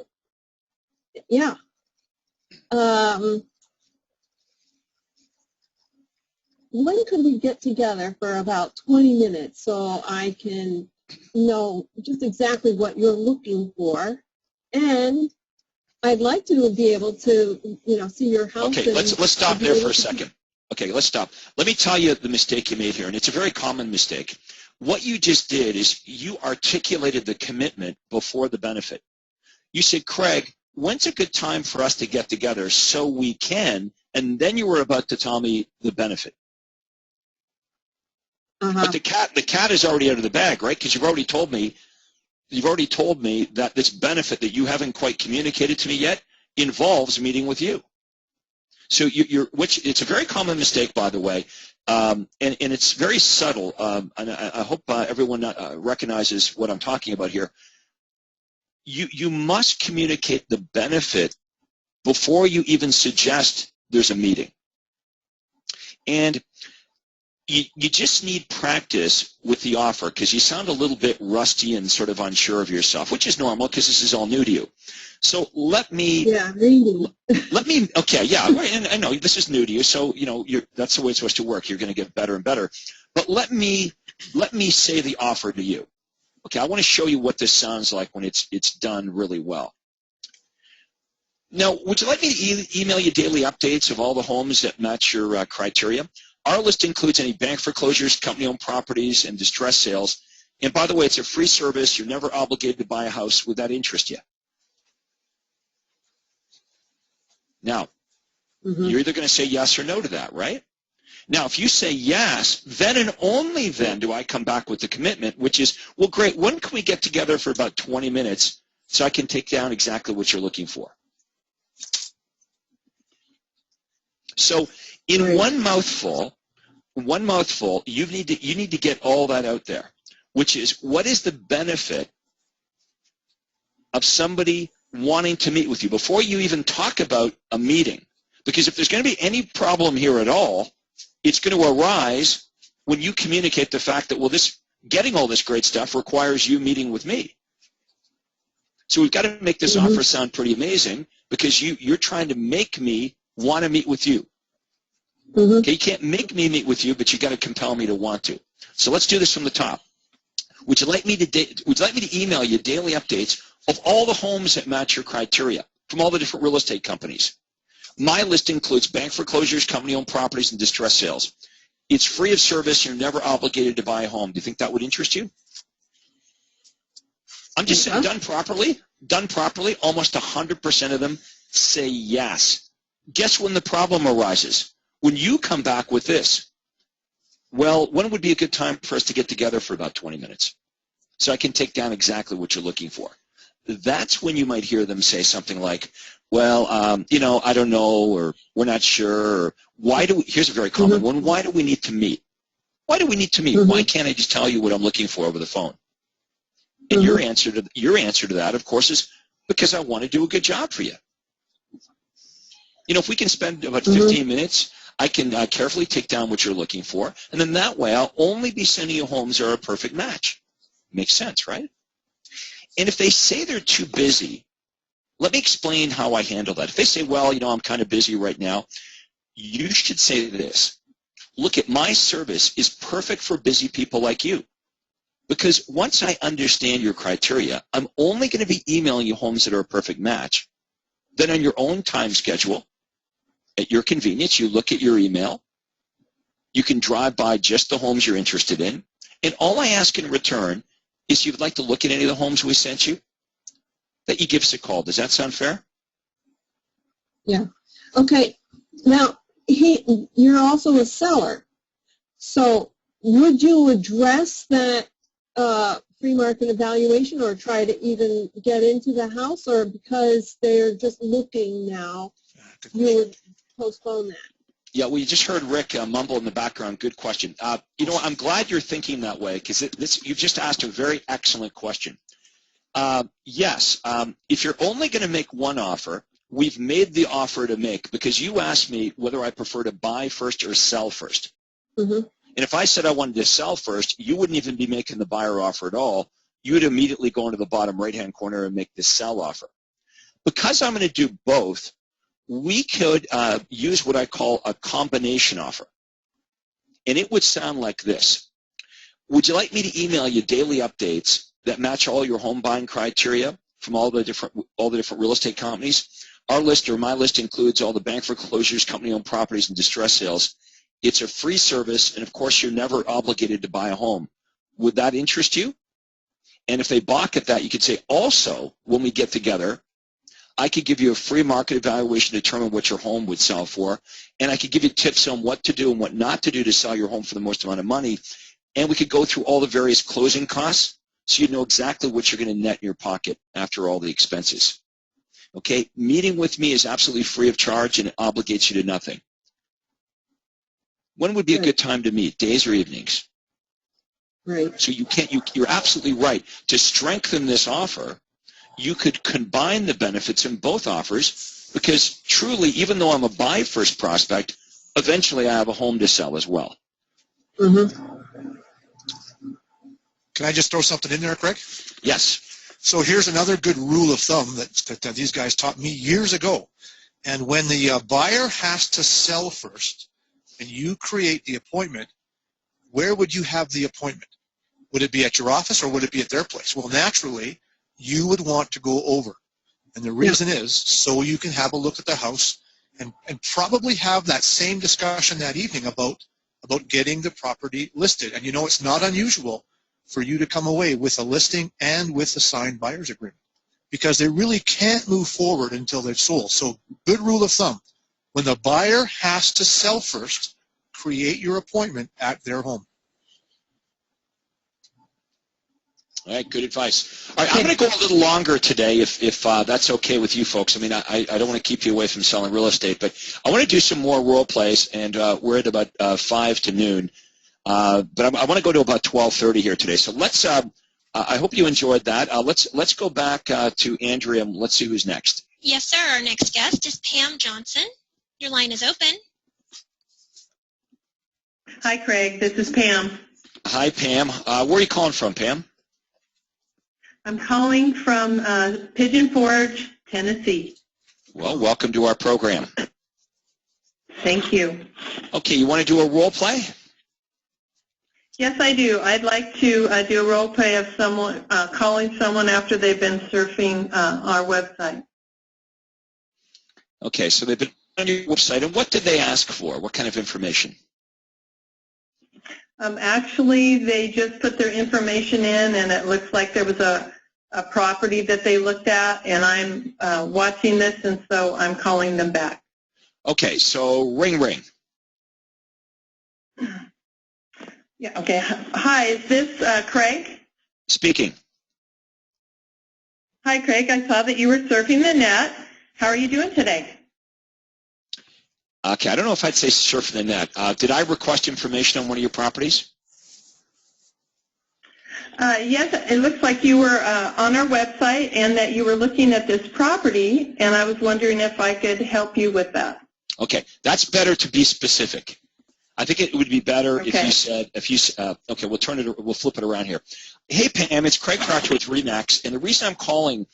when could we get together for about 20 minutes so I can know just exactly what you're looking for? And I'd like to be able to, see your house. Okay, let's stop there for a second. Okay, let's stop. Let me tell you the mistake you made here, and it's a very common mistake. What you just did is you articulated the commitment before the benefit. You said, Craig, when's a good time for us to get together so we can, and then you were about to tell me the benefit. But the cat is already out of the bag, right? Because you've already told me that this benefit that you haven't quite communicated to me yet involves meeting with you. So which it's a very common mistake, by the way, and it's very subtle. And I hope everyone recognizes what I'm talking about here. You must communicate the benefit before you even suggest there's a meeting, and you just need practice with the offer because you sound a little bit rusty and sort of unsure of yourself, which is normal because this is all new to you. So let me. Yeah, really. Okay, yeah, and I know this is new to you, so that's the way it's supposed to work. You're going to get better and better. But let me say the offer to you. Okay, I want to show you what this sounds like when it's done really well. Now, would you like me to email you daily updates of all the homes that match your criteria? Our list includes any bank foreclosures, company-owned properties, and distress sales. And by the way, it's a free service. You're never obligated to buy a house. Would that interest you? Now, you're either going to say yes or no to that, right? Now, if you say yes, then and only then do I come back with the commitment, which is, well, great, when can we get together for about 20 minutes so I can take down exactly what you're looking for? So in one mouthful, you need to get all that out there, which is, what is the benefit of somebody wanting to meet with you before you even talk about a meeting? Because if there's going to be any problem here at all, it's going to arise when you communicate the fact that, well, getting all this great stuff requires you meeting with me. So we've got to make this offer sound pretty amazing, because you're trying to make me want to meet with you. Okay, you can't make me meet with you, but you got to compel me to want to. So let's do this from the top. Would you like me to email you daily updates of all the homes that match your criteria from all the different real estate companies? My list includes bank foreclosures, company-owned properties, and distress sales. It's free of service. You're never obligated to buy a home. Do you think that would interest you? I'm just saying, done properly, almost 100% of them say yes. Guess when the problem arises? When you come back with this, well, when would be a good time for us to get together for about 20 minutes so I can take down exactly what you're looking for? That's when you might hear them say something like, well, I don't know, or we're not sure, or here's a very common one, why do we need to meet? Why do we need to meet? Why can't I just tell you what I'm looking for over the phone? And your answer to that, of course, is because I want to do a good job for you. If we can spend about 15 minutes, I can carefully take down what you're looking for, and then that way I'll only be sending you homes that are a perfect match. Makes sense, right? And if they say they're too busy, let me explain how I handle that. If they say, well, I'm kind of busy right now, you should say this. Look, at my service is perfect for busy people like you. Because once I understand your criteria, I'm only going to be emailing you homes that are a perfect match. Then on your own time schedule, at your convenience, you look at your email. You can drive by just the homes you're interested in. And all I ask in return is, if you'd like to look at any of the homes we sent you, that you give us a call. Does that sound fair? Yeah. Okay. Now, you're also a seller. So would you address that free market evaluation, or try to even get into the house, or because they're just looking now, you would postpone that? Yeah, well, you just heard Rick mumble in the background. Good question. I'm glad you're thinking that way, because you've just asked a very excellent question. Yes, if you're only going to make one offer, we've made the offer to make, because you asked me whether I prefer to buy first or sell first. And if I said I wanted to sell first, you wouldn't even be making the buyer offer at all. You would immediately go into the bottom right-hand corner and make the sell offer. Because I'm going to do both, we could use what I call a combination offer. And it would sound like this. Would you like me to email you daily updates that match all your home buying criteria from all the different real estate companies? Our list, or my list, includes all the bank foreclosures, company-owned properties, and distress sales. It's a free service, and of course, you're never obligated to buy a home. Would that interest you? And if they balk at that, you could say, also, when we get together, I could give you a free market evaluation to determine what your home would sell for, and I could give you tips on what to do and what not to do to sell your home for the most amount of money, and we could go through all the various closing costs so you know exactly what you're going to net in your pocket after all the expenses. Okay, meeting with me is absolutely free of charge, and it obligates you to nothing. When would be a good time to meet, days or evenings? Right. So you're absolutely right. To strengthen this offer, you could combine the benefits in both offers, because truly, even though I'm a buy first prospect, eventually I have a home to sell as well. Can I just throw something in there, Craig? Yes. So here's another good rule of thumb that these guys taught me years ago. And when the buyer has to sell first and you create the appointment, where would you have the appointment? Would it be at your office, or would it be at their place? Well, naturally, you would want to go over. And the reason is so you can have a look at the house and probably have that same discussion that evening about getting the property listed. And it's not unusual for you to come away with a listing and with a signed buyer's agreement, because they really can't move forward until they've sold. So good rule of thumb, when the buyer has to sell first, create your appointment at their home. All right, good advice. All right, I'm going to go a little longer today if that's okay with you folks. I mean, I don't want to keep you away from selling real estate, but I want to do some more role plays, and we're at about 5 to noon. But I want to go to about 12:30 here today. So let's. I hope you enjoyed that. Let's go back to Andrea. And let's see who's next. Yes, sir. Our next guest is Pam Johnson. Your line is open. Hi, Craig. This is Pam. Hi, Pam. Where are you calling from, Pam? I'm calling from Pigeon Forge, Tennessee. Well, welcome to our program. Thank you. Okay, you want to do a role play? Yes, I do. I'd like to do a role play of someone calling someone after they've been surfing our website. Okay, so they've been on your website, and what did they ask for? What kind of information? Actually, they just put their information in, and it looks like there was a property that they looked at, and I'm watching this, and so I'm calling them back. Okay, so ring. Yeah. Okay. Hi, is this Craig? Speaking. Hi, Craig. I saw that you were surfing the net. How are you doing today? Okay, I don't know if I'd say surfing the net. Did I request information on one of your properties? Yes, it looks like you were on our website and that you were looking at this property, and I was wondering if I could help you with that. Okay, that's better to be specific. I think it would be better if you said, okay, we'll flip it around here. Hey, Pam, it's Craig Trotcher with RE/MAX, and the reason I'm calling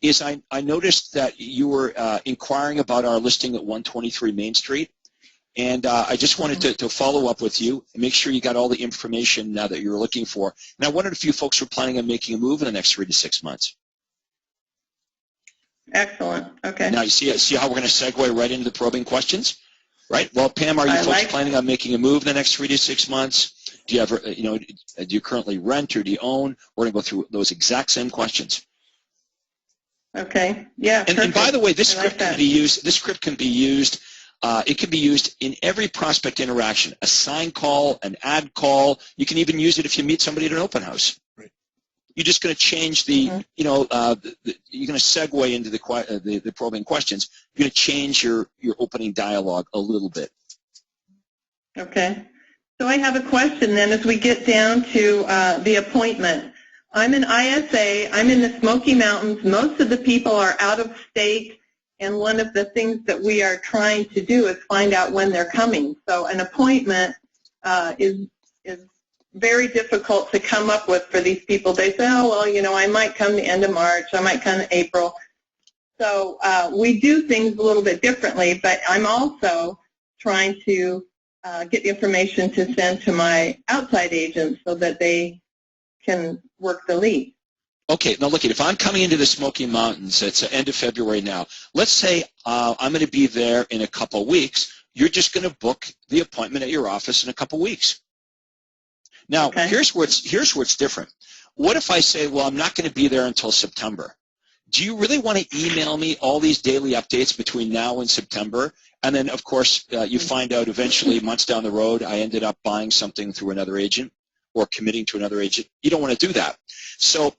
is I noticed that you were inquiring about our listing at 123 Main Street, and I just wanted to follow up with you and make sure you got all the information now that you're looking for. And I wondered if you folks were planning on making a move in the next 3 to 6 months. Excellent. Okay. Now, you see how we're going to segue right into the probing questions? Right. Well, Pam, are you folks planning on making a move in the next 3 to 6 months? Do you ever, do you currently rent or do you own? We're going to go through those exact same questions. Okay. Yeah. And by the way, this script can be used. This script can be used. It can be used in every prospect interaction. A sign call, an ad call. You can even use it if you meet somebody at an open house. Right. You're just going to change the, you're going to segue into the probing questions. You're going to change your opening dialogue a little bit. Okay. So I have a question then as we get down to the appointment. I'm an ISA. I'm in the Smoky Mountains. Most of the people are out of state, and one of the things that we are trying to do is find out when they're coming. So an appointment is very difficult to come up with for these people. They say, oh, well, I might come the end of March. I might come in April. So we do things a little bit differently, but I'm also trying to get the information to send to my outside agents so that they can work the lead. Okay, now look, if I'm coming into the Smoky Mountains, it's the end of February now. Let's say I'm going to be there in a couple of weeks. You're just going to book the appointment at your office in a couple of weeks. Now, here's where it's different. What if I say, well, I'm not going to be there until September? Do you really want to email me all these daily updates between now and September? And then, of course, you find out eventually, months down the road, I ended up buying something through another agent or committing to another agent. You don't want to do that. So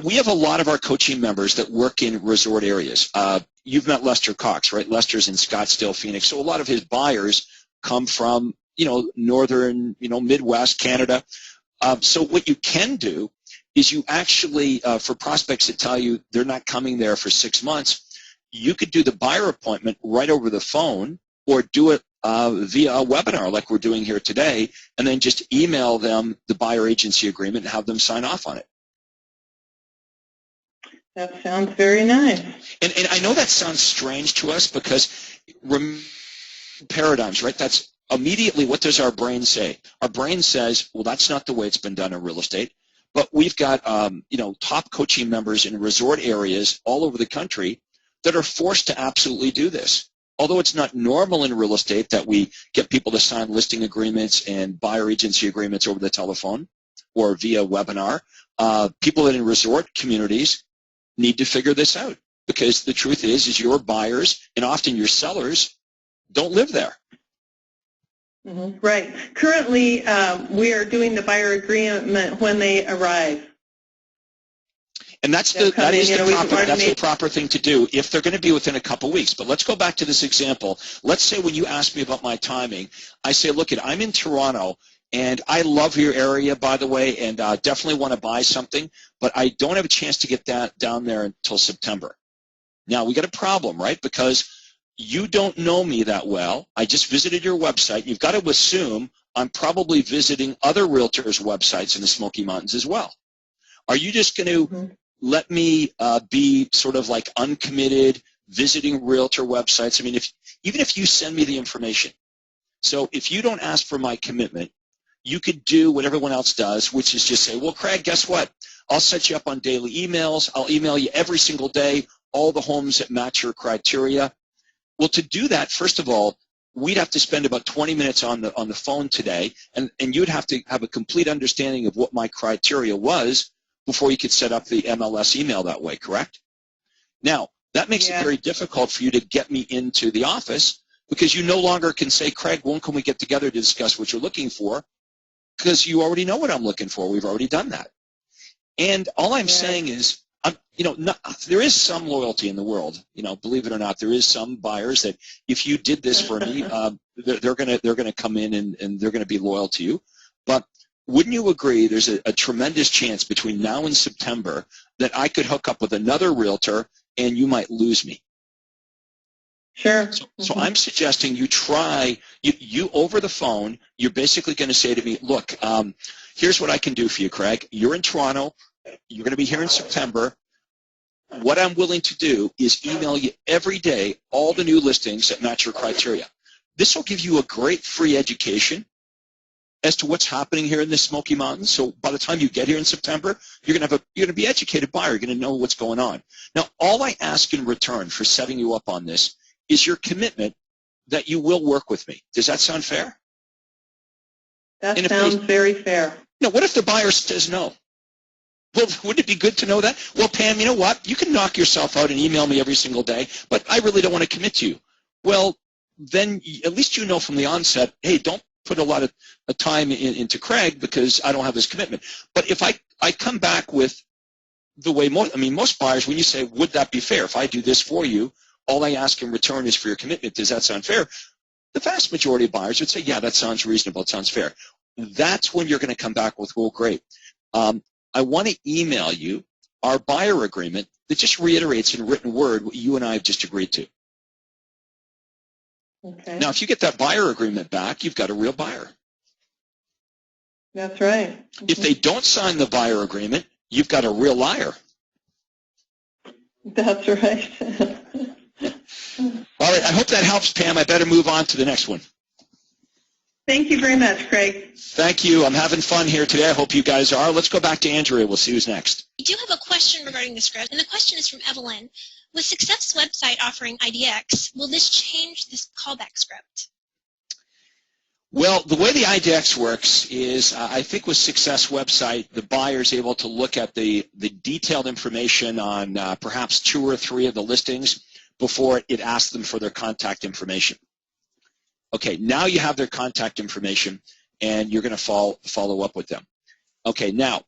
we have a lot of our coaching members that work in resort areas. You've met Lester Cox, right? Lester's in Scottsdale, Phoenix. So a lot of his buyers come from, northern, Midwest, Canada. So what you can do is you actually, for prospects that tell you they're not coming there for 6 months, you could do the buyer appointment right over the phone or do it via a webinar like we're doing here today, and then just email them the buyer agency agreement and have them sign off on it. That sounds very nice. And I know that sounds strange to us because paradigms, right? That's immediately what does our brain say? Our brain says, well, that's not the way it's been done in real estate. But we've got, top coaching members in resort areas all over the country that are forced to absolutely do this. Although it's not normal in real estate that we get people to sign listing agreements and buyer agency agreements over the telephone or via webinar, people in resort communities need to figure this out because the truth is your buyers and often your sellers don't live there. Mm-hmm. Right. Currently, we are doing the buyer agreement when they arrive. And that's the proper thing to do if they're going to be within a couple weeks. But let's go back to this example. Let's say when you ask me about my timing, I say, look, I'm in Toronto, and I love your area, by the way, and definitely want to buy something, but I don't have a chance to get that down there until September. Now, we got a problem, right? Because you don't know me that well. I just visited your website. You've got to assume I'm probably visiting other realtors' websites in the Smoky Mountains as well. Are you just going to let me be sort of like uncommitted, visiting realtor websites? I mean, even if you send me the information. So if you don't ask for my commitment, you could do what everyone else does, which is just say, well, Craig, guess what? I'll set you up on daily emails. I'll email you every single day all the homes that match your criteria. Well, to do that, first of all, we'd have to spend about 20 minutes on the phone today, and you'd have to have a complete understanding of what my criteria was before you could set up the MLS email that way, correct? Now, that makes it very difficult for you to get me into the office because you no longer can say, Craig, when can we get together to discuss what you're looking for? Because you already know what I'm looking for. We've already done that. And all I'm saying is, there is some loyalty in the world. Believe it or not, there is some buyers that if you did this for me, they're gonna come in and they're gonna be loyal to you. But wouldn't you agree there's a tremendous chance between now and September that I could hook up with another realtor and you might lose me? Sure. So I'm suggesting you try, you over the phone, you're basically going to say to me, look, here's what I can do for you, Craig. You're in Toronto. You're going to be here in September. What I'm willing to do is email you every day all the new listings that match your criteria. This will give you a great free education as to what's happening here in the Smoky Mountains. So by the time you get here in September, you're going to be an educated buyer. You're going to know what's going on. Now, all I ask in return for setting you up on this is your commitment that you will work with me. Does that sound fair? That sounds very fair. What if the buyer says no? Well, wouldn't it be good to know that? Well, Pam, you know what? You can knock yourself out and email me every single day, but I really don't want to commit to you. Well, then at least you know from the onset, hey, don't put a lot of time into Craig because I don't have this commitment. But if I come back with the way most buyers, when you say, would that be fair? If I do this for you, all I ask in return is for your commitment. Does that sound fair? The vast majority of buyers would say, yeah, that sounds reasonable. It sounds fair. That's when you're going to come back with, well, great. I want to email you our buyer agreement that just reiterates in written word what you and I have just agreed to. Okay. Now, if you get that buyer agreement back, you've got a real buyer. That's right. If they don't sign the buyer agreement, you've got a real liar. That's right. All right, I hope that helps, Pam. I better move on to the next one. Thank you very much, Craig. Thank you. I'm having fun here today. I hope you guys are. Let's go back to Andrea. We'll see who's next. We do have a question regarding the script, and the question is from Evelyn. With Success website offering IDX, will this change this callback script? Well, the way the IDX works is I think with Success website, the buyer is able to look at the detailed information on perhaps 2 or 3 of the listings before it asks them for their contact information. Okay, now you have their contact information, and you're going to follow up with them. Okay, now,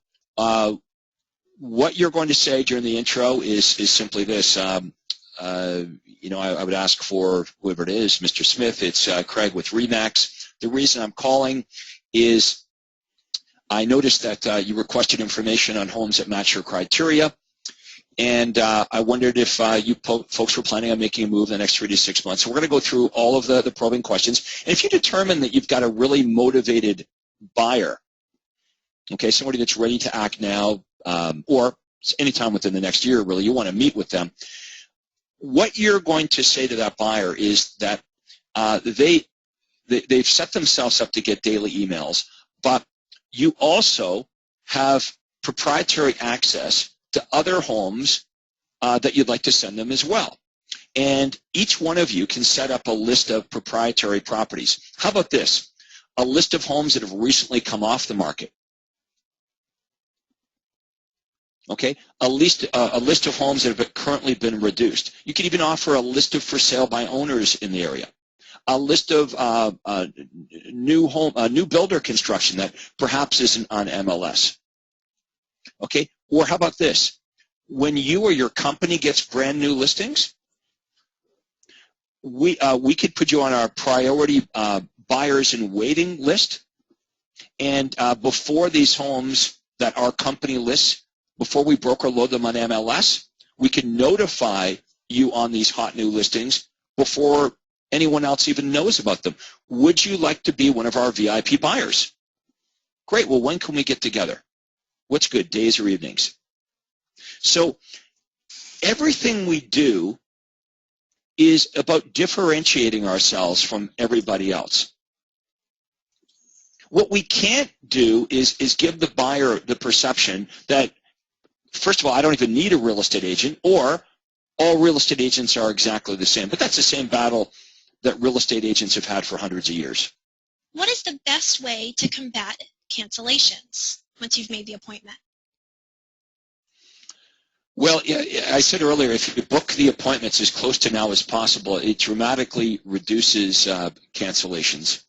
what you're going to say during the intro is simply this. I would ask for whoever it is, Mr. Smith. It's Craig with RE/MAX. The reason I'm calling is I noticed that you requested information on homes that match your criteria. And I wondered if you folks were planning on making a move in the next 3 to 6 months. So we're going to go through all of the probing questions. And if you determine that you've got a really motivated buyer, okay, somebody that's ready to act now or anytime within the next year, really, you want to meet with them, what you're going to say to that buyer is that they've set themselves up to get daily emails, but you also have proprietary access to other homes that you'd like to send them as well. And each one of you can set up a list of proprietary properties. How about this? A list of homes that have recently come off the market. Okay, a list of homes that have currently been reduced. You can even offer a list of for sale by owners in the area. A list of new builder construction that perhaps isn't on MLS. Okay, or how about this? when you or your company gets brand new listings, we could put you on our priority buyers in waiting list. And before these homes that our company lists, before we broker load them on MLS, we can notify you on these hot new listings before anyone else even knows about them. Would you like to be one of our VIP buyers? Great. Well, when can we get together? What's good, days or evenings? So everything we do is about differentiating ourselves from everybody else. What we can't do is give the buyer the perception that, first of all, I don't even need a real estate agent, or all real estate agents are exactly the same. But that's the same battle that real estate agents have had for hundreds of years. What is the best way to combat cancellations once you've made the appointment? Well, I said earlier, if you book the appointments as close to now as possible, it dramatically reduces cancellations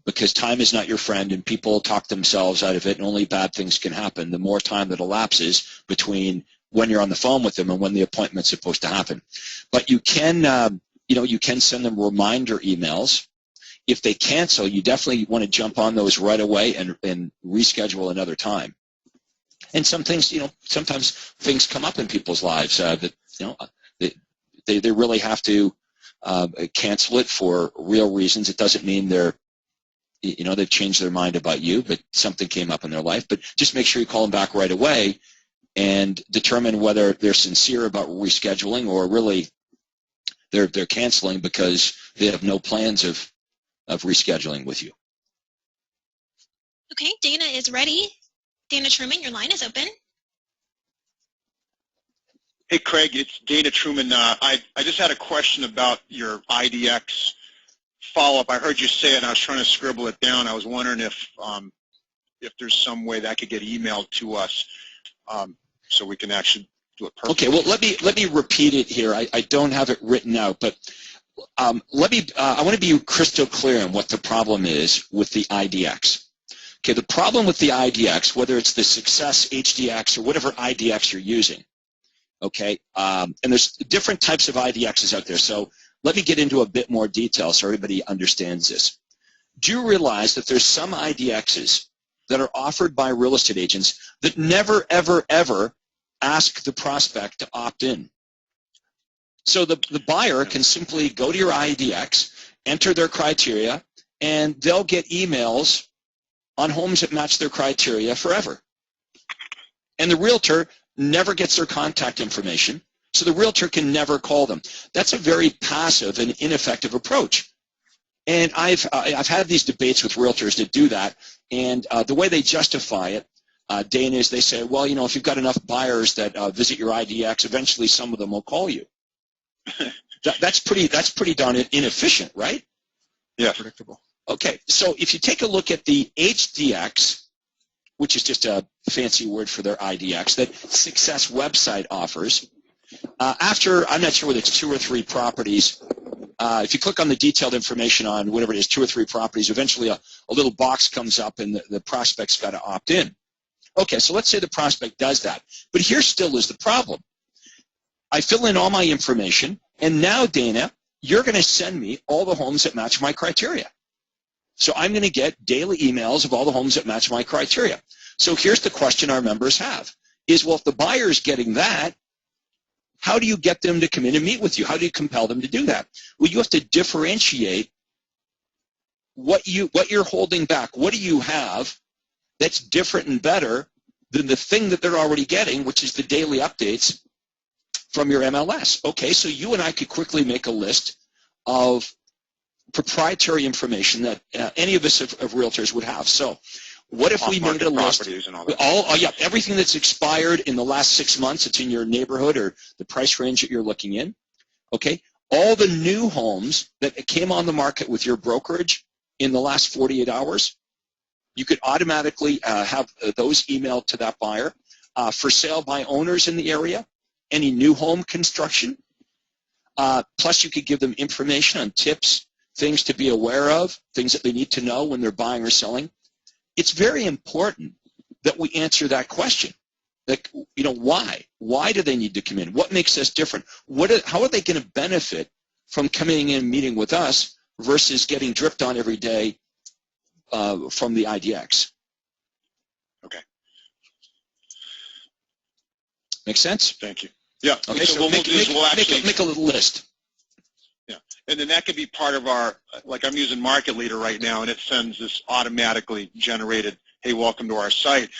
because time is not your friend and people talk themselves out of it, and only bad things can happen the more time that elapses between when you're on the phone with them and when the appointment's supposed to happen. But you can, you can send them reminder emails. If they cancel, you definitely want to jump on those right away and reschedule another time. And some things, sometimes things come up in people's lives that, they really have to cancel it for real reasons. It doesn't mean they've changed their mind about you, but something came up in their life. But just make sure you call them back right away and determine whether they're sincere about rescheduling or really they're canceling because they have no plans of rescheduling with you. Okay, Dana is ready. Dana Truman, your line is open. Hey, Craig, it's Dana Truman. I just had a question about your IDX follow-up. I heard you say it, and I was trying to scribble it down. I was wondering if there's some way that could get emailed to us so we can actually do it perfectly. Okay, well, let me repeat it here. I don't have it written out, but I want to be crystal clear on what the problem is with the IDX. Okay, the problem with the IDX, whether it's the Success HDX or whatever IDX you're using, okay, and there's different types of IDXs out there, so let me get into a bit more detail so everybody understands this. Do you realize that there's some IDXs that are offered by real estate agents that never, ever, ever ask the prospect to opt in? So the buyer can simply go to your IDX, enter their criteria, and they'll get emails on homes that match their criteria forever. And the realtor never gets their contact information, so the realtor can never call them. That's a very passive and ineffective approach. And I've had these debates with realtors that do that, and the way they justify it, Dana, is they say, well, if you've got enough buyers that visit your IDX, eventually some of them will call you. That's pretty darn inefficient, right? Yeah. Predictable. Okay, so if you take a look at the HDX, which is just a fancy word for their IDX, that Success website offers, after, I'm not sure whether it's 2 or 3 properties, if you click on the detailed information on whatever it is, 2 or 3 properties, eventually a little box comes up and the prospect's got to opt in. Okay, so let's say the prospect does that. But here still is the problem. I fill in all my information, and now, Dana, you're going to send me all the homes that match my criteria. So I'm going to get daily emails of all the homes that match my criteria. So here's the question our members have is, well, if the buyer's getting that, how do you get them to come in and meet with you? How do you compel them to do that? Well, you have to differentiate what you're holding back. What do you have that's different and better than the thing that they're already getting, which is the daily updates from your MLS? Okay, so you and I could quickly make a list of proprietary information that any of us of realtors would have. So what if we made a list, everything that's expired in the last 6 months, it's in your neighborhood or the price range that you're looking in, okay? All the new homes that came on the market with your brokerage in the last 48 hours, you could automatically have those emailed to that buyer. For sale by owners in the area, any new home construction, plus you could give them information on tips, things to be aware of, things that they need to know when they're buying or selling. It's very important that we answer that question. Like, you know, why? Why do they need to come in? What makes us different? How are they going to benefit from coming in and meeting with us versus getting dripped on every day from the IDX? Okay. Make sense? Thank you. Yeah. Okay, so what we'll do is we'll actually make a little list. Yeah, and then that could be part of our, like I'm using Market Leader right now, and it sends this automatically generated, hey, welcome to our site.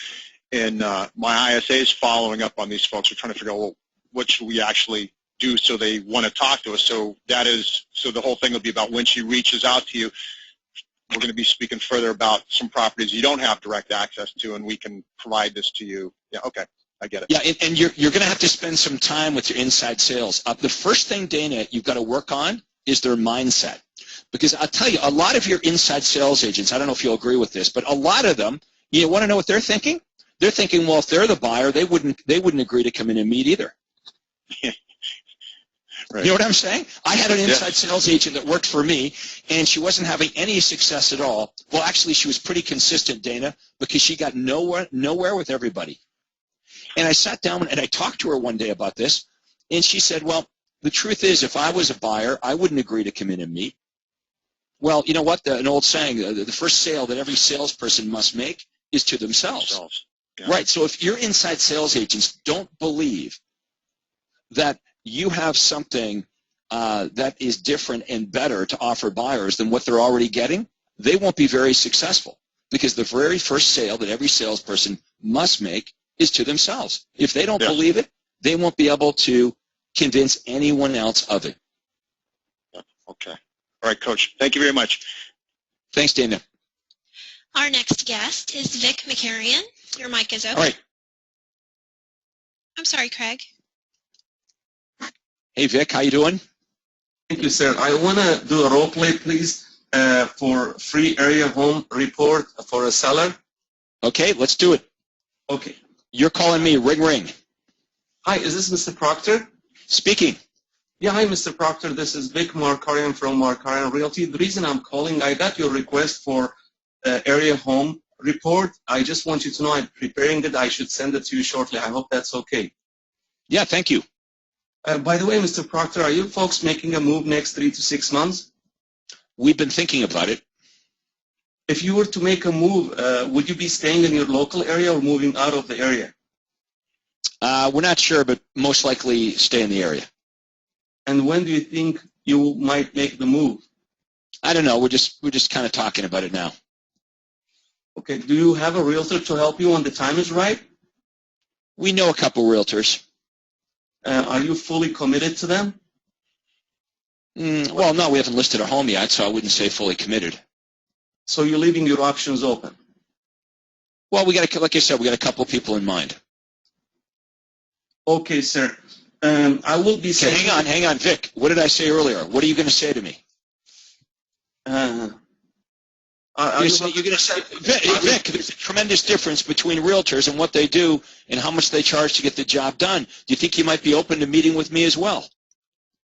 And my ISA is following up on these folks. We're trying to figure out, well, what should we actually do so they want to talk to us. So the whole thing will be about when she reaches out to you, we're going to be speaking further about some properties you don't have direct access to, and we can provide this to you. Yeah, okay, I get it. Yeah, and you're going to have to spend some time with your inside sales. The first thing, Dana, you've got to work on is their mindset. Because I'll tell you, a lot of your inside sales agents, I don't know if you'll agree with this, but a lot of them, you want to know what they're thinking? They're thinking, well, if they're the buyer, they wouldn't agree to come in and meet either. Right. You know what I'm saying? I had an inside sales agent that worked for me, and she wasn't having any success at all. Well, actually, she was pretty consistent, Dana, because she got nowhere with everybody. And I sat down and I talked to her one day about this, and she said, well, the truth is, if I was a buyer, I wouldn't agree to come in and meet. Well, you know what? An old saying, the first sale that every salesperson must make is to themselves. Yeah. Right. So if your inside sales agents don't believe that you have something that is different and better to offer buyers than what they're already getting, they won't be very successful, because the very first sale that every salesperson must make is to themselves. If they don't believe it, they won't be able to convince anyone else of it. Okay. All right, Coach. Thank you very much. Thanks, Dana. Our next guest is Vic McCarrion. Your mic is open. All right. I'm sorry, Craig. Hey, Vic, how you doing? Thank you, sir. I want to do a role play, please, for free area home report for a seller. Okay, let's do it. Okay. You're calling me. Ring, ring. Hi, is this Mr. Proctor? Speaking. Yeah, hi, Mr. Proctor. This is Vic Markarian from Markarian Realty. The reason I'm calling, I got your request for area home report. I just want you to know I'm preparing it. I should send it to you shortly. I hope that's okay. Yeah, thank you. By the way, Mr. Proctor, are you folks making a move next 3 to 6 months? We've been thinking about it. If you were to make a move, would you be staying in your local area or moving out of the area? We're not sure, but most likely stay in the area. And when do you think you might make the move? I don't know. We're just kind of talking about it now. Okay. Do you have a realtor to help you when the time is right? We know a couple realtors. Are you fully committed to them? Well, no, we haven't listed a home yet, so I wouldn't say fully committed. So you're leaving your options open? Well, like I said, we got a couple people in mind. Okay, sir. I will be saying... Hang on, Vic. What did I say earlier? What are you going to say to me? You're going to say, Vic, there's a tremendous difference between realtors and what they do and how much they charge to get the job done. Do you think you might be open to meeting with me as well?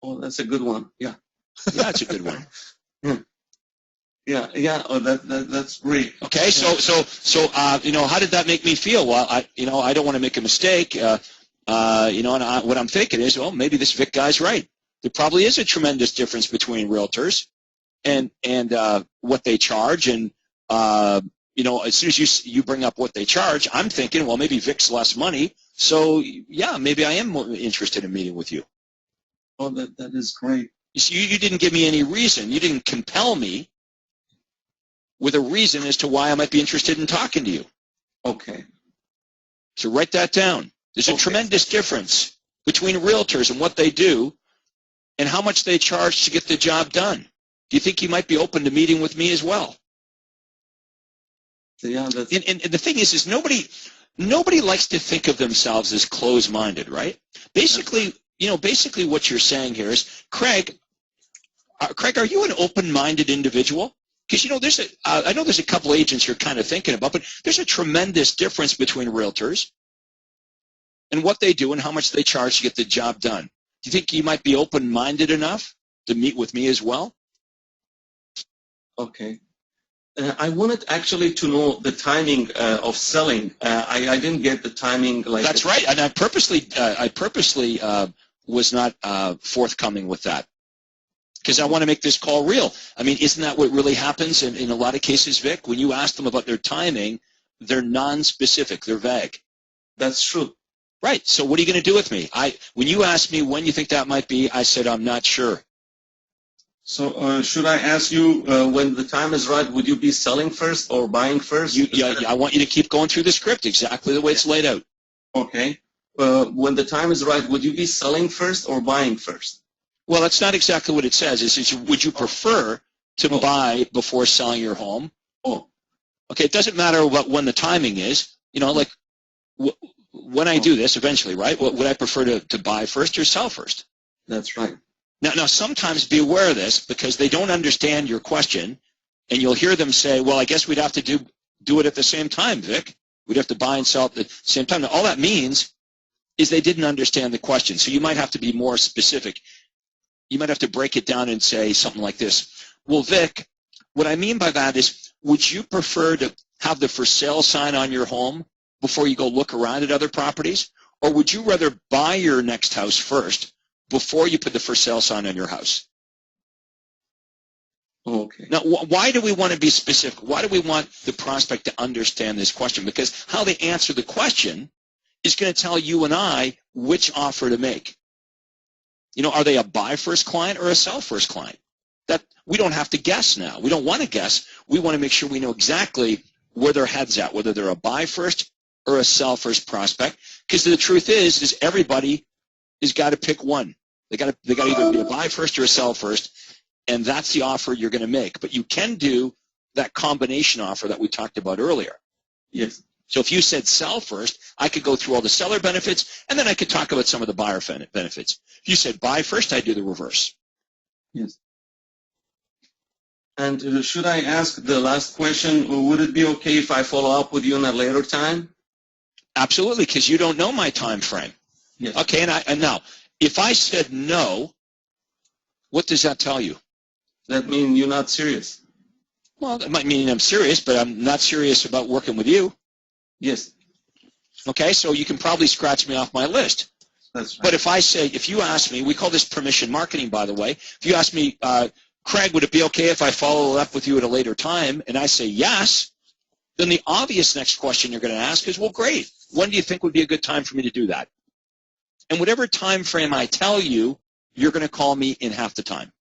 Oh, that's a good one. Yeah. Yeah, it's a good one. Yeah. Oh, that's great. Okay, so how did that make me feel? Well, I don't want to make a mistake. And what I'm thinking is, well, maybe this Vic guy's right. There probably is a tremendous difference between realtors and what they charge, and as soon as you bring up what they charge, I'm thinking, well, maybe Vic's less money, so yeah, maybe I am more interested in meeting with you. Oh, that is great. You see, you didn't give me any reason. You didn't compel me with a reason as to why I might be interested in talking to you. Okay. So write that down. There's a tremendous difference between realtors and what they do and how much they charge to get the job done. Do you think you might be open to meeting with me as well? Yeah, and the thing is nobody likes to think of themselves as closed-minded, right? Basically what you're saying here is, Craig, are you an open-minded individual? Because I know there's a couple agents you're kind of thinking about, but there's a tremendous difference between realtors and what they do and how much they charge to get the job done. Do you think you might be open-minded enough to meet with me as well? Okay. I wanted actually to know the timing of selling. I didn't get the timing. Like That's right, and I purposely was not forthcoming with that because I want to make this call real. I mean, isn't that what really happens in a lot of cases, Vic? When you ask them about their timing, they're non-specific, they're vague. That's true. Right. So what are you going to do with me? When you asked me when you think that might be, I said I'm not sure. So should I ask you when the time is right, would you be selling first or buying first? I want you to keep going through the script exactly the way it's laid out. Okay. When the time is right, would you be selling first or buying first? Well, that's not exactly what it says. It says, would you prefer to buy before selling your home? Oh. Okay, it doesn't matter when the timing is. You know, like when I do this eventually, right, would I prefer to buy first or sell first? That's right. Now, sometimes be aware of this because they don't understand your question, and you'll hear them say, well, I guess we'd have to do it at the same time, Vic. We'd have to buy and sell at the same time. Now, all that means is they didn't understand the question, so you might have to be more specific. You might have to break it down and say something like this. Well, Vic, what I mean by that is, would you prefer to have the for sale sign on your home before you go look around at other properties? Or would you rather buy your next house first before you put the for sale sign on your house? Okay. Now, why do we want to be specific? Why do we want the prospect to understand this question? Because how they answer the question is going to tell you and I which offer to make. You know, are they a buy first client or a sell first client? That we don't have to guess now. We don't want to guess. We want to make sure we know exactly where their head's at, whether they're a buy first or a sell first prospect. Because the truth is everybody has got to pick one. They got to either be a buy first or a sell first, and that's the offer you're going to make. But you can do that combination offer that we talked about earlier. Yes. So if you said sell first, I could go through all the seller benefits, and then I could talk about some of the buyer benefits. If you said buy first, I'd do the reverse. Yes. And should I ask the last question, would it be okay if I follow up with you in a later time? Absolutely, because you don't know my time frame. Yes. Okay, and now, if I said no, what does that tell you? That means you're not serious. Well, that might mean I'm serious, but I'm not serious about working with you. Yes. Okay, so you can probably scratch me off my list. That's right. But if you ask me, we call this permission marketing, by the way. If you ask me, Craig, would it be okay if I follow up with you at a later time? And I say yes, then the obvious next question you're going to ask is, well, great. When do you think would be a good time for me to do that? And whatever time frame I tell you, you're going to call me in half the time.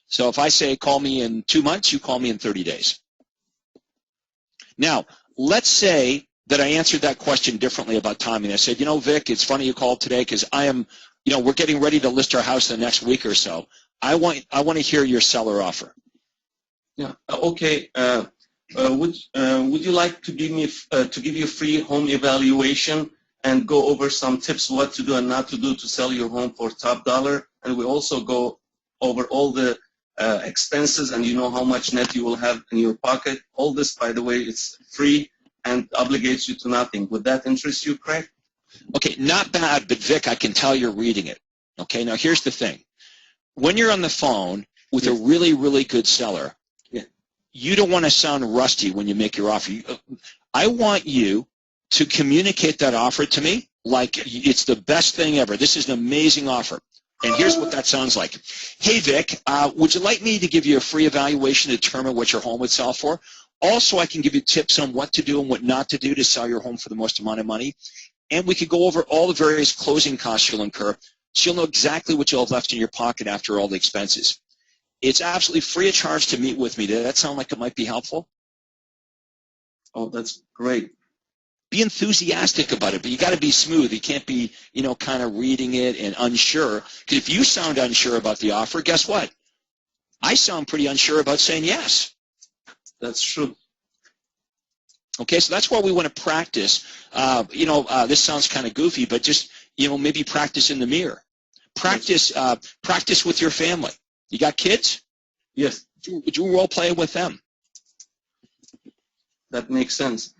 So if I say call me in 2 months, you call me in 30 days. Now, let's say that I answered that question differently about timing. I said, you know, Vic, it's funny you called today because we're getting ready to list our house in the next week or so. I want to hear your seller offer. Yeah. Okay. Would you like to give you a free home evaluation and go over some tips what to do and not to do to sell your home for top dollar? And we also go over all the expenses, and you know how much net you will have in your pocket. All this, by the way, it's free and obligates you to nothing. Would that interest you, Craig? Okay, not bad, but Vic, I can tell you're reading it. Okay, now here's the thing. When you're on the phone with a really, really good seller, you don't want to sound rusty when you make your offer. I want you to communicate that offer to me like it's the best thing ever. This is an amazing offer. And here's what that sounds like. Hey, Vic, would you like me to give you a free evaluation to determine what your home would sell for? Also, I can give you tips on what to do and what not to do to sell your home for the most amount of money. And we could go over all the various closing costs you'll incur, so you'll know exactly what you'll have left in your pocket after all the expenses. It's absolutely free of charge to meet with me. Does that sound like it might be helpful? Oh, that's great. Be enthusiastic about it, but you got to be smooth. You can't be, kind of reading it and unsure. Because if you sound unsure about the offer, guess what? I sound pretty unsure about saying yes. That's true. Okay, so that's why we want to practice. This sounds kind of goofy, but just, maybe practice in the mirror. Practice with your family. You got kids? Yes. Do role play with them. That makes sense.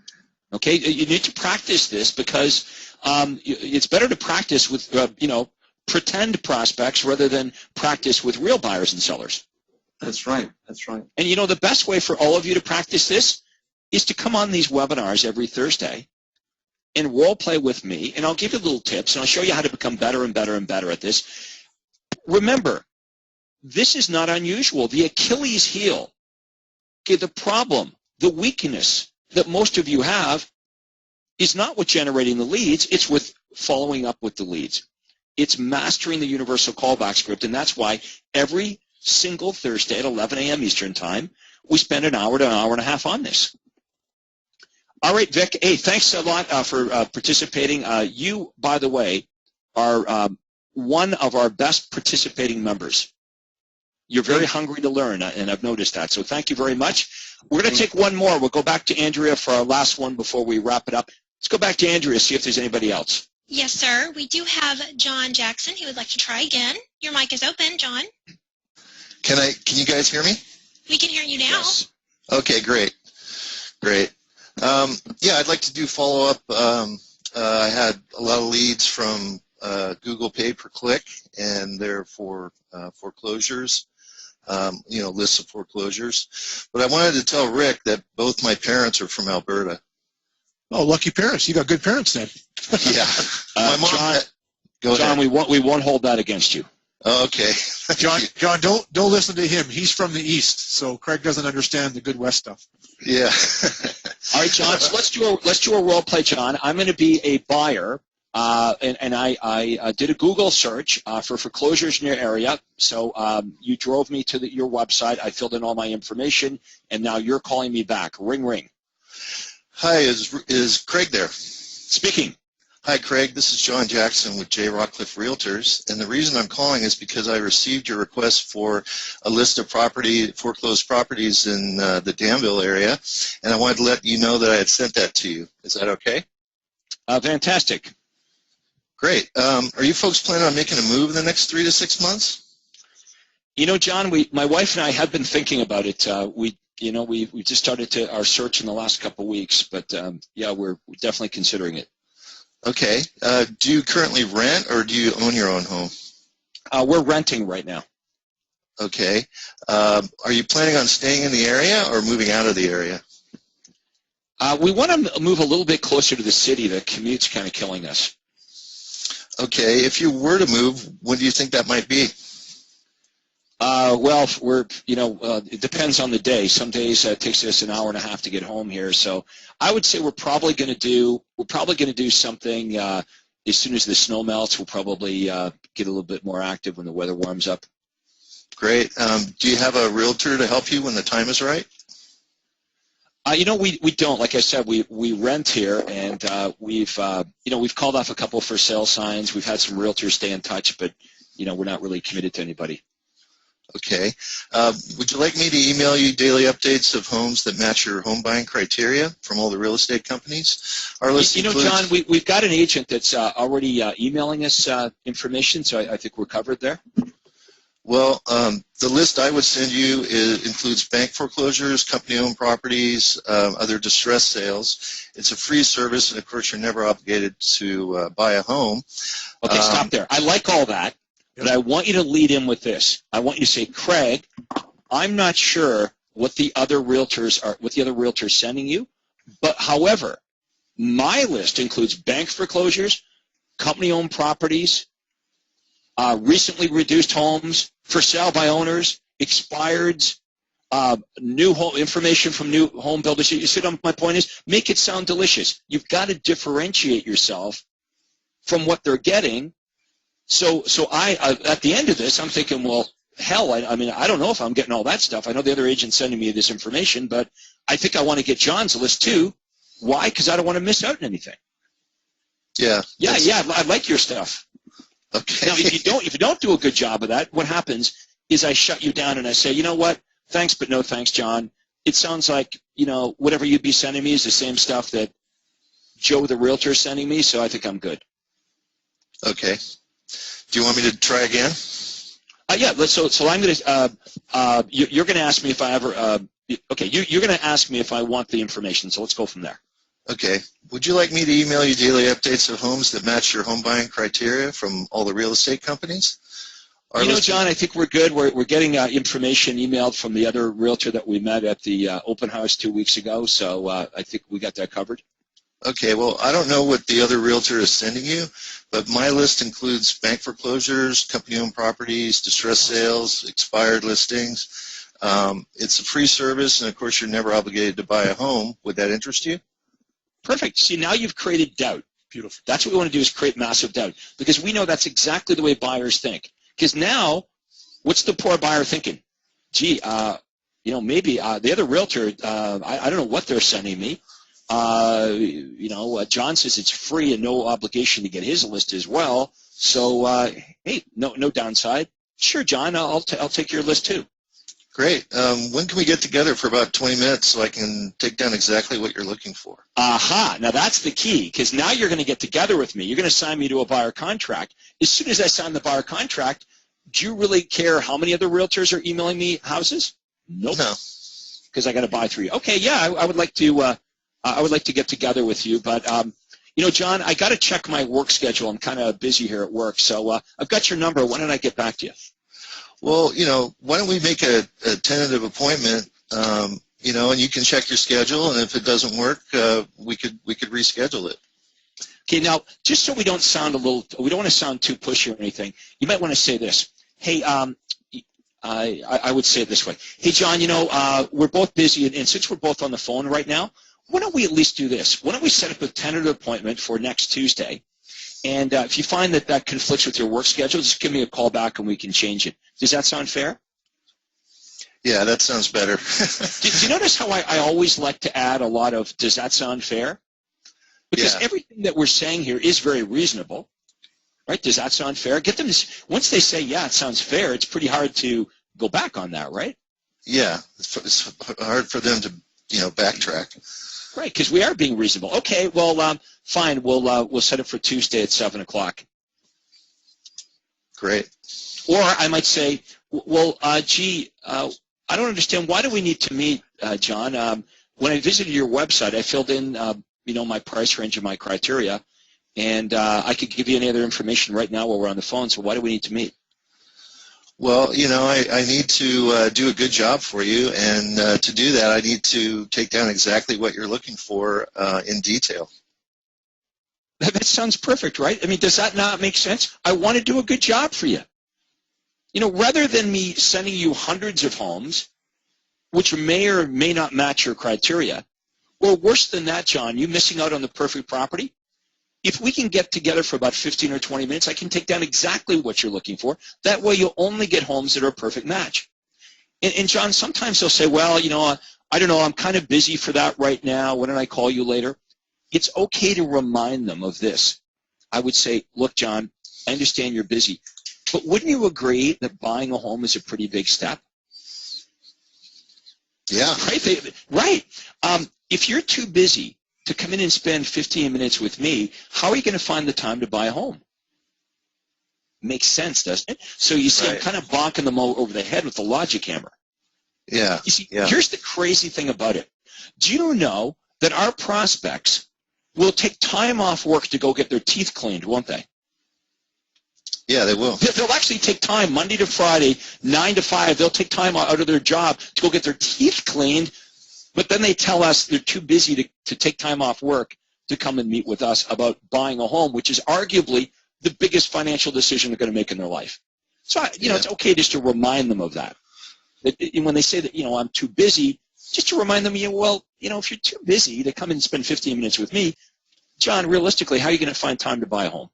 Okay, you need to practice this because it's better to practice with, pretend prospects rather than practice with real buyers and sellers. That's right. That's right. And you know, the best way for all of you to practice this is to come on these webinars every Thursday and role play with me, and I'll give you little tips, and I'll show you how to become better and better and better at this. Remember, this is not unusual. The Achilles heel, okay, the problem, the weakness that most of you have is not with generating the leads, it's with following up with the leads. It's mastering the universal callback script, and that's why every single Thursday at 11 a.m. Eastern Time, we spend an hour to an hour and a half on this. All right, Vic. Hey, thanks a lot for participating. You, by the way, are one of our best participating members. You're very hungry to learn, and I've noticed that. So thank you very much. We're going to take one more. We'll go back to Andrea for our last one before we wrap it up. Let's go back to Andrea, see if there's anybody else. Yes, sir. We do have John Jackson. He would like to try again. Your mic is open, John. Can you guys hear me? We can hear you now. Yes. Okay, great. Yeah, I'd like to do follow-up. I had a lot of leads from Google pay-per-click, and they're for foreclosures, lists of foreclosures. But I wanted to tell Rick that both my parents are from Alberta. Oh, lucky parents. You got good parents then. Yeah. My mom. John, we won't hold that against you. Okay. John, don't listen to him. He's from the East, so Craig doesn't understand the good West stuff. Yeah. All right, John. So let's do a role play, John. I'm going to be a buyer, and I did a Google search for foreclosures in your area. So you drove me to your website. I filled in all my information, and now you're calling me back. Ring, ring. Hi, is Craig there? Speaking. Hi, Craig. This is John Jackson with J. Rockcliffe Realtors, and the reason I'm calling is because I received your request for a list of foreclosed properties in the Danville area, and I wanted to let you know that I had sent that to you. Is that okay? Fantastic. Great. Are you folks planning on making a move in the next 3 to 6 months? You know, John, my wife and I have been thinking about it. We just started our search in the last couple of weeks, but yeah, we're definitely considering it. Okay. Do you currently rent, or do you own your own home? We're renting right now. Okay. Are you planning on staying in the area or moving out of the area? We want to move a little bit closer to the city. The commute's kind of killing us. Okay. If you were to move, when do you think that might be? Well, it depends on the day. Some days it takes us an hour and a half to get home here. So I would say we're probably going to do something as soon as the snow melts. We'll probably get a little bit more active when the weather warms up. Great. Do you have a realtor to help you when the time is right? We don't. Like I said, we rent here, and we've called off a couple for sale signs. We've had some realtors stay in touch, but we're not really committed to anybody. Okay. Would you like me to email you daily updates of homes that match your home buying criteria from all the real estate companies? Our list John, we've got an agent that's already emailing us information, so I think we're covered there. Well, the list I would send you includes bank foreclosures, company-owned properties, other distressed sales. It's a free service, and of course, you're never obligated to buy a home. Okay, stop there. I like all that. But I want you to lead in with this. I want you to say, Craig, I'm not sure what the other realtors sending you, but however, my list includes bank foreclosures, company-owned properties, recently reduced homes, for sale by owners, expireds, new home information from new home builders. You see what my point is? Make it sound delicious. You've got to differentiate yourself from what they're getting. So I at the end of this, I'm thinking, well, hell, I don't know if I'm getting all that stuff. I know the other agent's sending me this information, but I think I want to get John's list too. Why? Because I don't want to miss out on anything. Yeah. Yeah, I like your stuff. Okay. Now, if you don't do a good job of that, what happens is I shut you down and I say, you know what? Thanks, but no thanks, John. It sounds like, whatever you'd be sending me is the same stuff that Joe the realtor is sending me, so I think I'm good. Okay. Do you want me to try again? Yeah. So I'm going to. You're going to ask me if I ever. Okay. You're going to ask me if I want the information. So let's go from there. Okay. Would you like me to email you daily updates of homes that match your home buying criteria from all the real estate companies? You know, John, I think we're good. We're getting information emailed from the other realtor that we met at the open house 2 weeks ago, so I think we got that covered. Okay, well, I don't know what the other realtor is sending you, but my list includes bank foreclosures, company-owned properties, distressed sales, expired listings. It's a free service, and of course, you're never obligated to buy a home. Would that interest you? Perfect. See, now you've created doubt. Beautiful. That's what we want to do, is create massive doubt, because we know that's exactly the way buyers think. Because now, what's the poor buyer thinking? Gee, you know, maybe the other realtor, I don't know what they're sending me. You know, John says it's free and no obligation to get his list as well. So, hey, no downside. Sure, John, I'll take your list too. Great. When can we get together for about 20 minutes so I can take down exactly what you're looking for? Aha. Now that's the key, because now you're going to get together with me. You're going to sign me to a buyer contract. As soon as I sign the buyer contract, do you really care how many other realtors are emailing me houses? Nope. No. Because I got to buy 3. Okay, yeah, I would like to. I would like to get together with you, but you know, John, I got to check my work schedule. I'm kind of busy here at work, so I've got your number. Why don't I get back to you? Well, you know, why don't we make a tentative appointment, you know, and you can check your schedule, and if it doesn't work, we could reschedule it. Okay, now, just so we don't sound we don't want to sound too pushy or anything, you might want to say this. Hey, I would say it this way. Hey, John, you know, we're both busy, and since we're both on the phone right now, why don't we at least do this? Why don't we set up a tentative appointment for next Tuesday? And if you find that that conflicts with your work schedule, just give me a call back and we can change it. Does that sound fair? Yeah, that sounds better. do you notice how I always like to add a lot of, does that sound fair? Because everything that we're saying here is very reasonable, right? Does that sound fair? Get them to, once they say, yeah, it sounds fair, it's pretty hard to go back on that, right? Yeah, it's hard for them to, you know, backtrack. Right, because we are being reasonable. Okay, well, fine. We'll set it for Tuesday at 7 o'clock. Great. Or I might say, well, gee, I don't understand. Why do we need to meet, John? When I visited your website, I filled in, you know, my price range and my criteria, and I could give you any other information right now while we're on the phone. So why do we need to meet? Well, you know, I need to do a good job for you, and to do that, I need to take down exactly what you're looking for in detail. That sounds perfect, right? I mean, does that not make sense? I want to do a good job for you. You know, rather than me sending you hundreds of homes, which may or may not match your criteria, or worse than that, John, you missing out on the perfect property, if we can get together for about 15 or 20 minutes, I can take down exactly what you're looking for. That way you'll only get homes that are a perfect match. And John, sometimes they'll say, well, you know, I don't know, I'm kind of busy for that right now. Why don't I call you later? It's okay to remind them of this. I would say, look, John, I understand you're busy, but wouldn't you agree that buying a home is a pretty big step? Yeah. Right. If you're too busy to come in and spend 15 minutes with me, how are you going to find the time to buy a home? Makes sense, doesn't it? So you see, I'm kind of bonking them over the head with the logic hammer. Yeah. You see, here's the crazy thing about it. Do you know that our prospects will take time off work to go get their teeth cleaned, won't they? Yeah, they will. They'll actually take time Monday to Friday, 9 to 5. They'll take time out of their job to go get their teeth cleaned, but then they tell us they're too busy to take time off work to come and meet with us about buying a home, which is arguably the biggest financial decision they're going to make in their life. So, you know, it's okay just to remind them of that. When they say that, you know, I'm too busy, just to remind them, you know, well, you know, if you're too busy to come and spend 15 minutes with me, John, realistically, how are you going to find time to buy a home?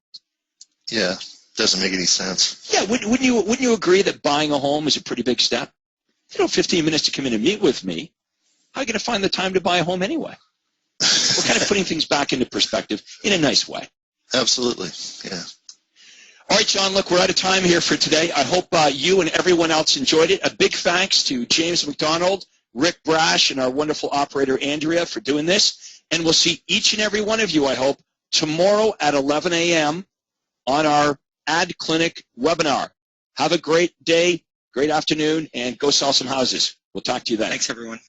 Yeah, doesn't make any sense. Yeah, wouldn't you agree that buying a home is a pretty big step? You know, 15 minutes to come in and meet with me, how are you going to find the time to buy a home anyway? We're kind of putting things back into perspective in a nice way. Absolutely, yeah. All right, John, look, we're out of time here for today. I hope you and everyone else enjoyed it. A big thanks to James McDonald, Rick Brash, and our wonderful operator, Andrea, for doing this. And we'll see each and every one of you, I hope, tomorrow at 11 a.m. on our Ad Clinic webinar. Have a great day, great afternoon, and go sell some houses. We'll talk to you then. Thanks, everyone.